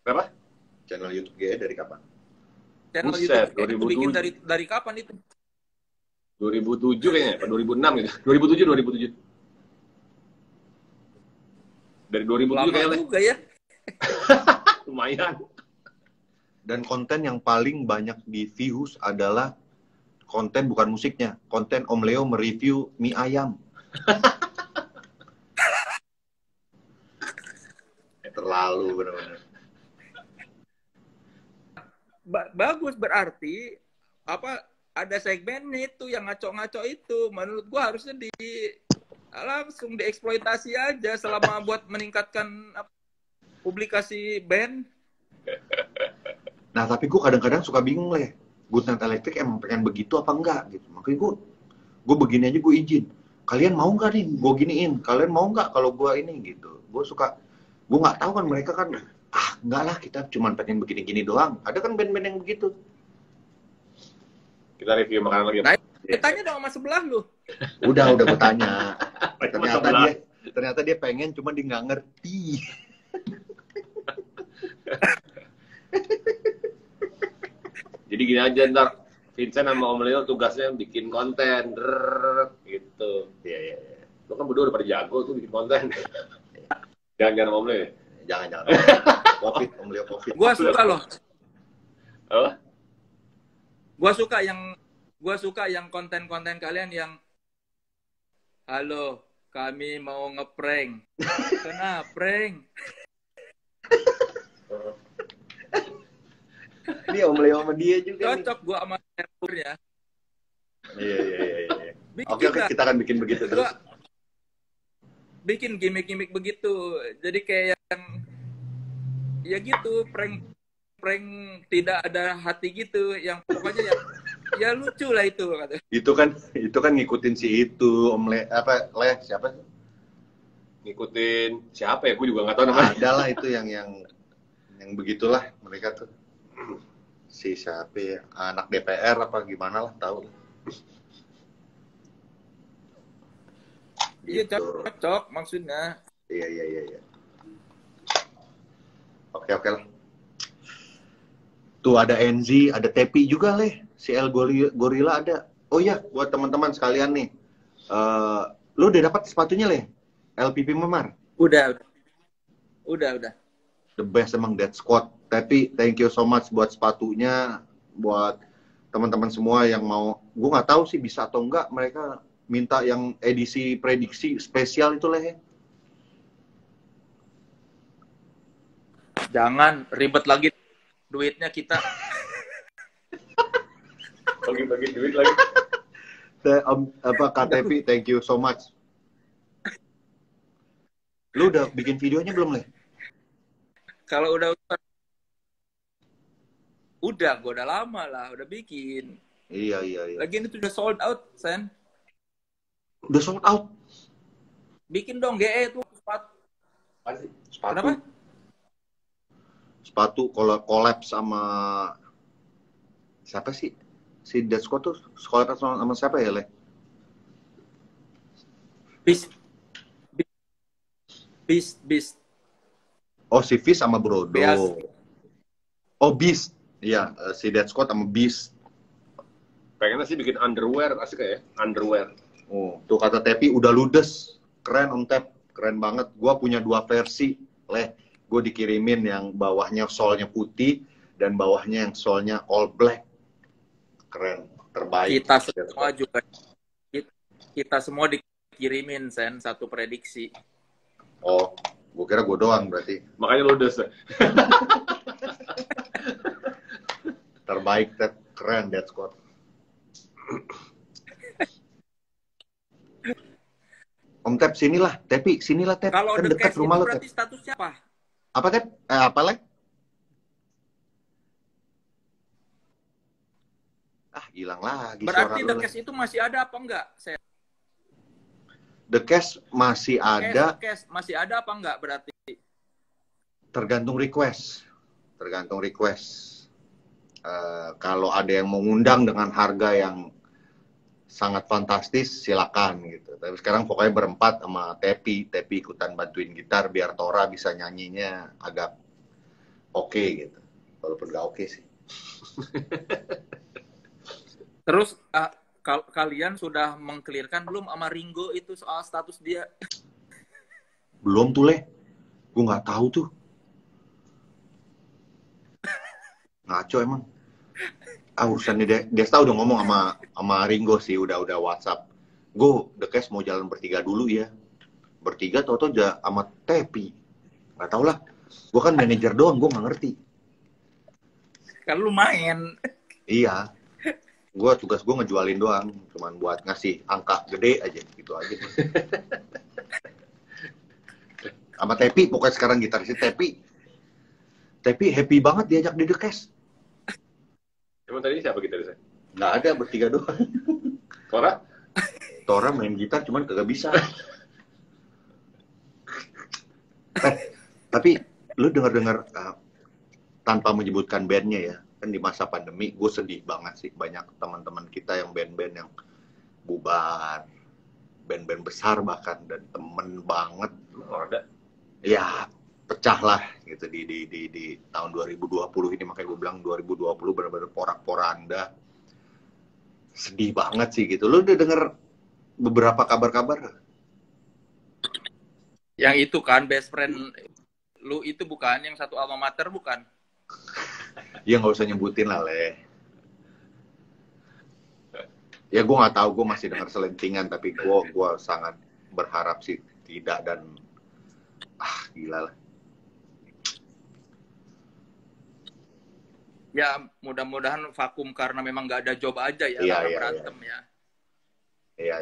Berapa? Channel YouTube GE dari kapan? Channel Buset, YouTube GE itu bikin dari kapan itu? 2007 kayaknya, apa 2006 gitu. 2007. Dari 2007 lama kayaknya. Juga ya. Lumayan. Dan konten yang paling banyak di views adalah konten bukan musiknya, konten Om Leo mereview mie ayam. Terlalu benar-benar. Bagus, berarti apa ada segmen itu yang ngaco-ngaco itu. Menurut gua harusnya langsung dieksploitasi aja selama buat meningkatkan publikasi band. Nah, tapi gua kadang-kadang suka bingung le. Goodnight Electric emang pengen begitu apa enggak gitu. Makanya gue begini aja gue izin. Kalian mau nggak nih gue giniin? Kalian mau nggak kalau gue ini gitu? Gue nggak tahu kan mereka kan enggak lah, kita cuma pengen begini-gini doang. Ada kan band-band yang begitu. Kita review makanan lagi. Nah, tanya dong sama sebelah lu. Udah gue tanya. ternyata dia pengen, cuma dia nggak ngerti. Jadi gini aja, ntar Vincent sama Om Leo tugasnya bikin konten, gitu. Iya. Lo kan berdua udah pada jago tuh bikin konten. Jangan Om Leo. Jangan. Covid, Om Leo Covid. Gua suka loh. Apa? Gua suka yang konten-konten kalian yang halo, kami mau ngeprank. Kena prank. Ini Om Leo sama dia juga. Cocok gue sama servernya. Iya. Oke, kita akan bikin begitu terus. Bikin gimmick-gimmick begitu. Jadi kayak yang ya gitu, prank tidak ada hati gitu, yang pokoknya ya lucu lah itu kata. Itu kan ngikutin si itu Om Le siapa? Ngikutin siapa ya? Gue juga nggak tahu namanya. Adalah itu yang begitulah mereka tuh. Si siapa ya? Anak DPR apa gimana lah, tahu. Iya, cocok maksudnya. Iya. Oke lah. Tuh ada Enzi, ada Tepi juga leh. Si El Gorilla ada. Oh iya, buat teman-teman sekalian nih. Lu udah dapat sepatunya leh? LPP Memar? Udah. The best emang Dead Squad. Tapi thank you so much buat sepatunya, buat teman-teman semua yang mau. Gue nggak tahu sih bisa atau enggak, mereka minta yang edisi prediksi spesial itu leh. Jangan ribet lagi duitnya kita. Bagi-bagi duit lagi. KTP, thank you so much. Lu udah bikin videonya belum leh? Kalau gue udah lama lah, udah bikin. Iya. Lagian itu udah sold out, Sen. Udah sold out? Bikin dong GE itu sepatu. Kenapa? Sepatu collab sama siapa sih? Si Dead Squad tuh collab sama siapa ya, Le? Beast. Oh, si Fish sama Brodo. Beast. Oh, Beast. Iya, si Dead Squad sama Beast. Pengennya sih bikin underwear, asik ya? Underwear. Oh, tuh kata Tepi udah ludes. Keren Om Tep, keren banget. Gua punya 2 versi, Leh. Gue dikirimin yang bawahnya solnya putih dan bawahnya yang solnya all black. Keren, terbaik. Kita semua dikirimin Sen satu prediksi. Oh, gue kira gue doang berarti. Makanya ludes. Terbaik, Ted. Keren, Dead Squad. Om Tep, sinilah. Tepi, sinilah, Tep. Kalau kan dekat rumah lo, Tep. Berarti statusnya apa? Apa, Tep? Apa, Le? Hilang lagi berarti suara The lo. Cash itu masih ada apa enggak? The Cash masih ada. The Cash masih ada apa enggak berarti? Tergantung request. Kalau ada yang mau ngundang dengan harga yang sangat fantastis, silakan gitu. Tapi sekarang pokoknya berempat sama Tepi ikutan bantuin gitar biar Tora bisa nyanyinya agak oke gitu. Walaupun gak oke sih. Terus kalian sudah mengklirkan belum sama Ringo itu soal status dia? Belum tuh, Le. Gue nggak tahu tuh. Ngaco emang. Urusannya dia tahu udah ngomong sama Ringo sih, udah WhatsApp. Gue The Cash mau jalan bertiga dulu ya. Bertiga tau-tau aja sama Tepi. Nggak tau lah. Gue kan manajer doang, gue nggak ngerti. Kan lu main. Iya. Tugas gue ngejualin doang, cuman buat ngasih angka gede aja, gitu aja. Sama Tepi, pokoknya sekarang gitarisnya Tepi happy banget diajak di The Cash. Emang tadi siapa gitarisnya? Nggak ada, bertiga doang. Tora main gitar cuman kagak bisa. Tapi lu dengar tanpa menyebutkan bandnya ya, kan di masa pandemi gue sedih banget sih, banyak teman-teman kita yang band-band yang bubar, band-band besar bahkan, dan temen banget ya pecah lah gitu di tahun 2020 ini. Makanya gue bilang 2020 benar-benar porak-poranda, sedih banget sih gitu. Lu udah denger beberapa kabar-kabar? Yang itu kan best friend lu itu bukan yang satu alma mater bukan? Ya nggak usah nyebutin lah, Le. Ya gue nggak tahu, gue masih dengar selentingan, tapi gue sangat berharap sih tidak, dan gila lah. Ya mudah-mudahan vakum karena memang nggak ada job aja ya, karena berantem ya. Iya.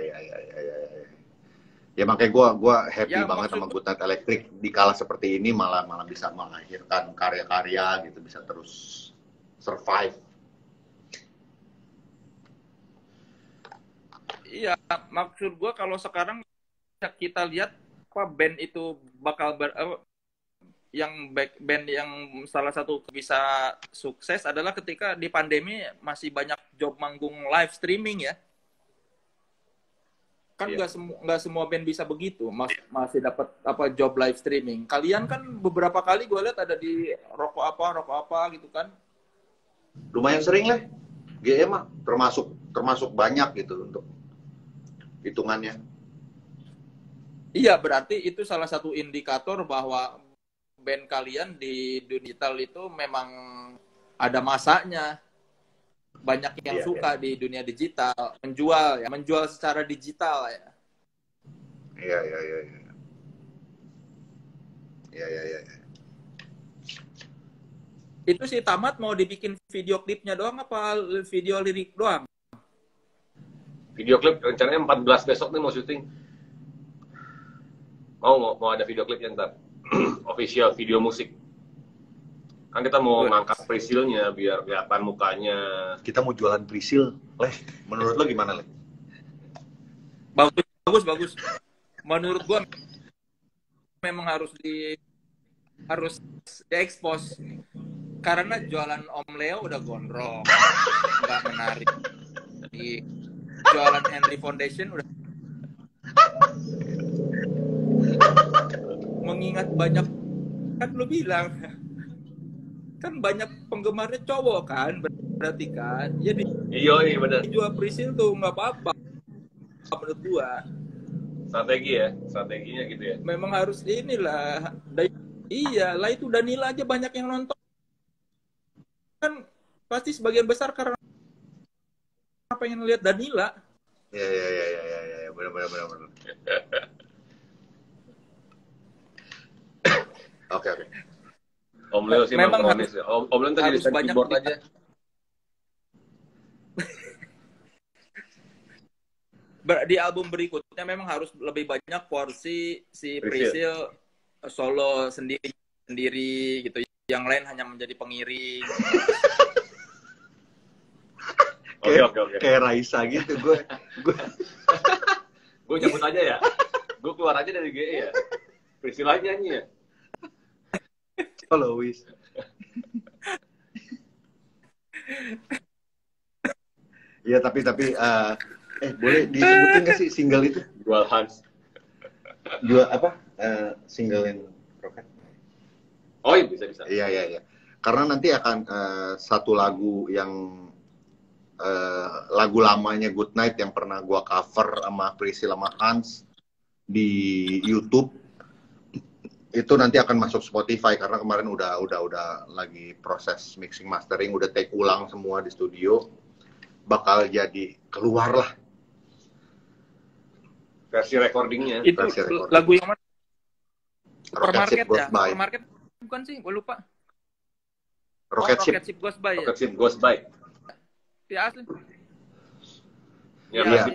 Ya makanya gue happy banget sama Good Night Electric di kala seperti ini, malah bisa melahirkan karya-karya gitu, bisa terus survive. Iya, maksud gue kalau sekarang kita lihat apa band itu bakal band yang salah satu bisa sukses adalah ketika di pandemi masih banyak job manggung live streaming ya. Kan nggak semua band bisa begitu, masih dapat job live streaming. Kalian kan beberapa kali gue lihat ada di rokok apa gitu kan. Lumayan sering lah. GM mah termasuk banyak gitu untuk hitungannya. Iya, berarti itu salah satu indikator bahwa band kalian di digital itu memang ada masanya. Banyak yang suka di dunia digital, menjual secara digital ya. Iya. Itu si Tamat mau dibikin video klipnya doang apa video lirik doang? Video klip rencananya 14 besok nih mau syuting. Mau ada video klipnya ntar. Official video musik. Kan kita mau ngangkat presilnya biar kelihatan mukanya. Kita mau jualan presil, Le. Menurut lo gimana, Le? Bagus. Menurut gua memang harus diekspos. Karena jualan Om Leo udah gondrong, nggak menarik. Jualan Henry Foundation udah. Mengingat banyak, kan lu bilang kan banyak penggemarnya cowok kan, berarti kan jadi iya benar, jual presil tuh nggak apa-apa menurut gua. Strateginya gitu ya, memang harus inilah. Iyalah, itu Danila aja banyak yang nonton kan, pasti sebagian besar karena pengen lihat Danila. Ya, benar. Oke. Om Leo sih memang promis. Om Leo tadi jadi keyboard aja. Di album berikutnya memang harus lebih banyak porsi si Priscil solo sendiri gitu. Yang lain hanya menjadi pengiring. Oke. Kayak Raisa gitu gue cabut aja ya. Gue keluar aja dari GE ya. Priscil aja nyanyi ya. Halo Wis. Ya tapi boleh disebutin nggak sih single itu? Jual Hans. Jual apa? Single yang Rocket. Oh iya bisa. Iya. Karena nanti akan satu lagu yang lagu lamanya Good Night yang pernah gua cover sama Priscil sama Hans di YouTube. Itu nanti akan masuk Spotify karena kemarin udah lagi proses mixing mastering, udah take ulang semua di studio, bakal jadi keluar lah versi recordingnya. Itu lagu yang mana? Supermarket ya? Supermarket bukan sih, gue lupa. Rocket Ship Goes By. Rocket Ship Goes By. Ya asli. Iya,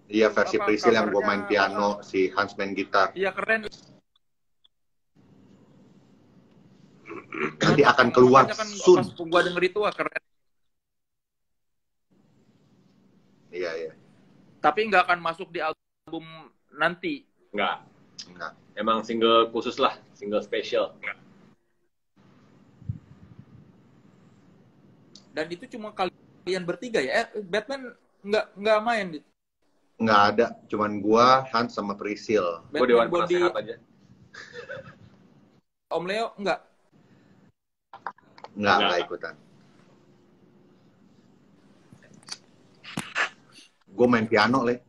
Iya versi Priscil yang gue main piano, si Hans main gitar. Iya keren. Nanti akan keluar soon. Pas gua denger itu keren. Iya. Tapi nggak akan masuk di album nanti. Nggak. Emang single khusus lah, single special. Dan itu cuma kalian bertiga ya? Batman nggak main? Nggak ada, cuman gua, Hans sama Priscil. Gua dewan penasehat aja. Om Leo nggak? Nggak ikutan. Gue main piano, Le.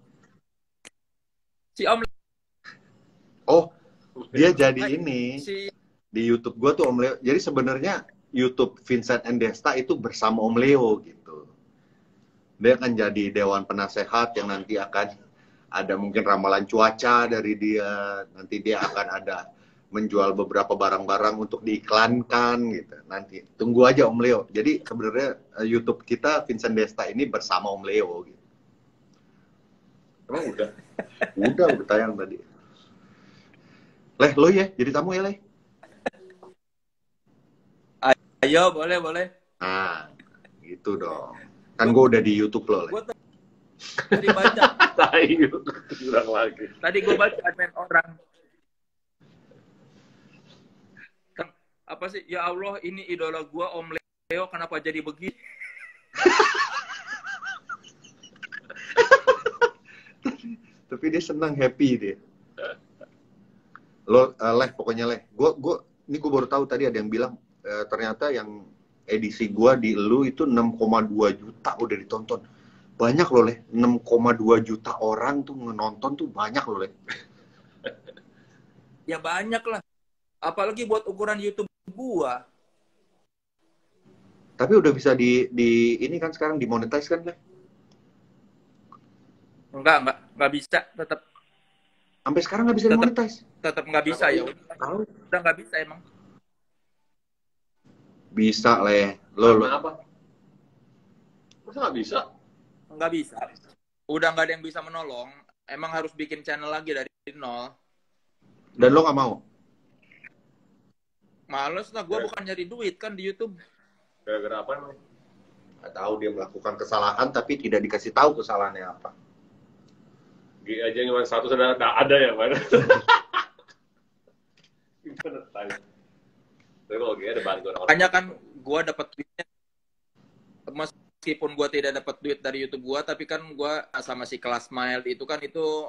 Si Om Oh, dia jadi ini. Di YouTube gue tuh Om Leo. Jadi sebenarnya YouTube Vincent and Desta itu bersama Om Leo gitu. Dia akan jadi dewan penasehat yang nanti akan ada mungkin ramalan cuaca dari dia. Nanti dia akan ada menjual beberapa barang-barang untuk diiklankan gitu. Nanti tunggu aja Om Leo. Jadi sebenarnya YouTube kita Vincent Desta ini bersama Om Leo gitu. Emang udah? Udah tayang tadi. Leh, lo ya jadi tamu ya, Leh? Ayo, boleh. Nah, gitu dong. Kan gue udah di YouTube lo, Leh. Gue tadi baca. Tadi gue baca admin orang. Apa sih? Ya Allah, ini idola gua Om Leo, kenapa jadi begini? Tapi dia senang, happy dia. Lo, Leh, pokoknya Leh. Ini gue baru tahu tadi ada yang bilang ternyata yang edisi gua di lu itu 6,2 juta udah ditonton. Banyak loh, Leh. 6,2 juta orang tuh nonton tuh banyak loh, Leh. Ya banyak lah. Apalagi buat ukuran YouTube gua. Tapi udah bisa di ini kan sekarang dimonetize kan, Leh? Enggak bisa, tetap. Sampai sekarang nggak bisa dimonetize? Tetap nggak bisa ya. Udah nggak bisa emang. Bisa, Leh. Lo apa? Masa nggak bisa? Nggak bisa. Udah nggak ada yang bisa menolong. Emang harus bikin channel lagi dari nol. Dan lo nggak mau? Males lah, gue bukan nyari duit kan di YouTube. Gara-gara apa emang? Nggak tahu, dia melakukan kesalahan tapi tidak dikasih tahu kesalahannya apa. G aja cuma satu sudah ada ya, Pak. Tapi kalau G ada bantuan orang. Makanya kan gue dapat duitnya, meskipun gue tidak dapat duit dari YouTube gue, tapi kan gue sama si Kelas Mild itu kan itu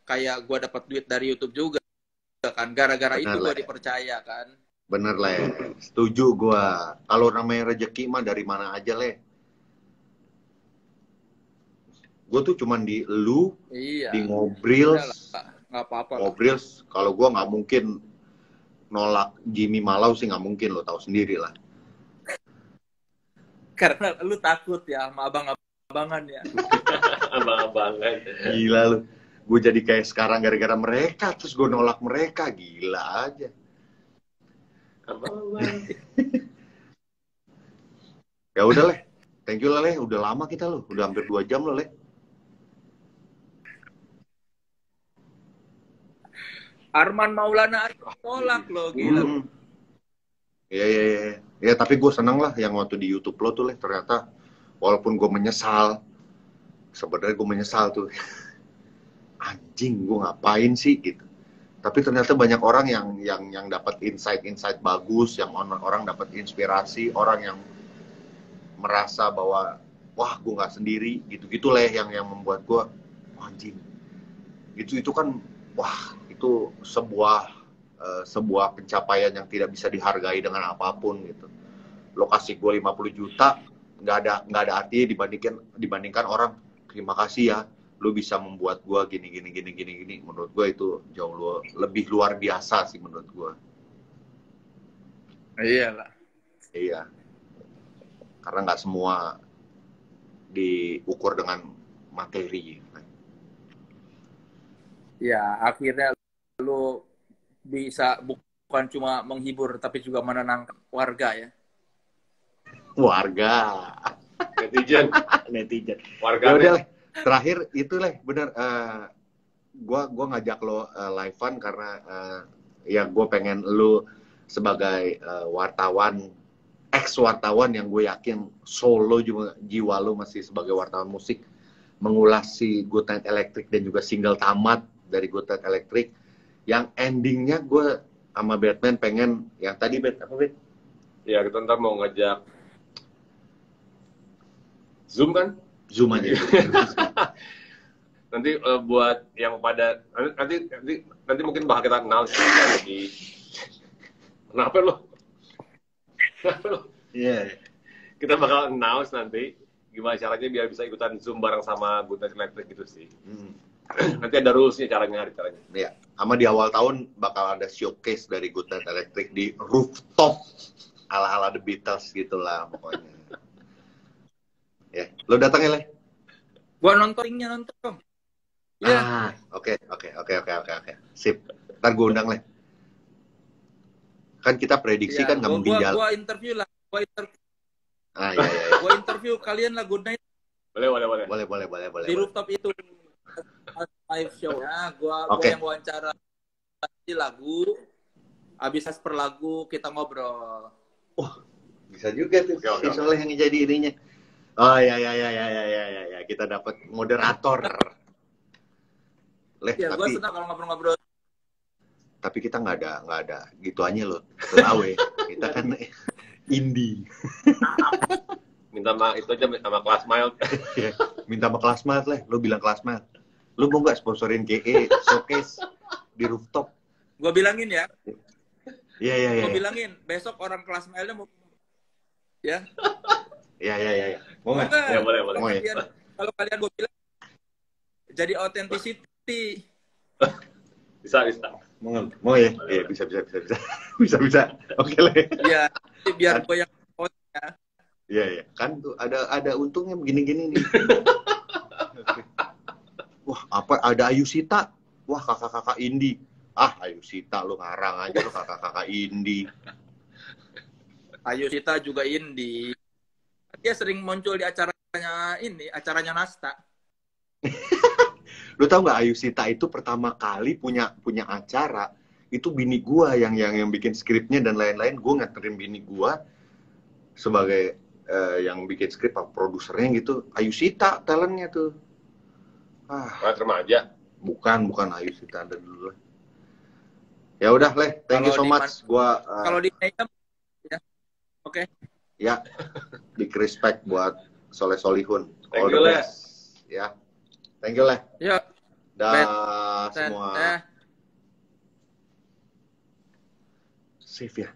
kayak gue dapat duit dari YouTube juga kan. Gara-gara itu gue dipercaya kan. Bener, Le. Setuju gue. Kalau namanya rezeki mah dari mana aja, Le. Gue tuh cuman di lu, iya, di Ngobrils. Nggak apa-apa. Ngobrils, kalau gue nggak mungkin nolak Jimmy Malau sih, nggak mungkin, lo tahu sendiri lah. Karena lu takut ya sama abang-abang abang-abangan ya. Abang-abangan. Gila lu. Gue jadi kayak sekarang gara-gara mereka, terus gue nolak mereka. Gila aja. Abang-abangan. Ya udah, Leh. Thank you, Leh. Udah lama kita loh. Udah hampir 2 jam loh, Leh. Arman Maulana tolak loh, gila. Iya. Ya, tapi gue seneng lah yang waktu di YouTube lo tuh, Leh. Ternyata, walaupun gue menyesal, sebenarnya gue menyesal tuh. Anjing, gue ngapain sih gitu. Tapi ternyata banyak orang yang dapat insight bagus, yang orang dapat inspirasi, orang yang merasa bahwa wah gue nggak sendiri, gitu-gitu Leh yang membuat gue anjing. Itu kan wah itu sebuah pencapaian yang tidak bisa dihargai dengan apapun gitu. Lo kasih gue 50 juta nggak ada artinya dibandingkan orang terima kasih ya lu bisa membuat gue gini. Menurut gue itu jauh lebih luar biasa sih menurut gue. Iyalah. Iya. Karena nggak semua diukur dengan materi. Ya, akhirnya lu bisa bukan cuma menghibur tapi juga menenangkan warga ya. Warga. Netizen. Warga. Ya udah, terakhir itu Leh, bener. Gua ngajak lo live-an karena ya gue pengen lo sebagai wartawan, ex-wartawan yang gue yakin solo juga jiwa lo masih sebagai wartawan musik, mengulas si Good Night Electric dan juga single tamat dari Good Night Electric yang endingnya gue sama Batman pengen yang tadi apa Bet? Ya kita ntar mau ngajak Zoom kan? Zoom aja. Nanti buat yang pada nanti mungkin bakal kita kenal di kenapa lo? Iya. Kita bakal announce nanti gimana caranya biar bisa ikutan Zoom bareng sama Good Night Electric gitu sih. Nanti ada rules-nya caranya. Iya. Sama di awal tahun bakal ada showcase dari Good Night Electric di rooftop ala-ala The Beatles gitulah pokoknya. Ya, lo datang ya, Leh? Gua nonton. Ya. Oke. Sip. Ntar gue undang, Leh. Kan kita prediksi kan nggak mungkin jalan. Gua interview lah. Iya. Gua interview kalian lah Good Night. Boleh. Di rooftop itu live show. Ya, gua yang wawancara di lagu. Habis per lagu kita ngobrol. Bisa juga tuh. Soalnya yang jadi ininya. Oh ya. Kita dapat moderator. Leh, ya, tapi gue senang kalau ngobrol-ngobrol. Tapi kita nggak ada gituannya loh. Selawe. Kita kan indie. Minta itu aja sama kelas mild. Minta sama kelas mild Leh. Lu bilang kelas mild. Lu mau nggak sponsorin GE showcase di rooftop? Gue bilangin ya. Iya. Gue bilangin besok orang kelas mildnya mau. Ya. Iya. Mau nggak? Ya boleh. Kalau kalian gue bilang jadi authenticity. Bisa. Mau ya? Iya, bisa. Bisa. Oke Leh. Iya, biar gue yang ya. Iya. Kan tuh ada untungnya begini-gini nih. Wah, apa ada Ayusita? Wah, kakak-kakak indie. Ayusita lu ngarang aja lu kakak-kakak indie. Ayusita juga indie. Dia sering muncul di acaranya Nasta. Lu tau nggak Ayusita itu pertama kali punya acara itu bini gua yang bikin skripnya dan lain-lain. Gua nganterin bini gua sebagai yang bikin skrip produsernya gitu. Ayusita talentnya tuh. Remaja. Bukan Ayusita ada dulu. Ya udah Leh, thank you so much. Gua kalau di Nayam ya. Oke. Ya. Big respect buat Soleh Solihun. Thank you Leh. Ya. Thank you Leh. Ya. Dah semua. Safe ya.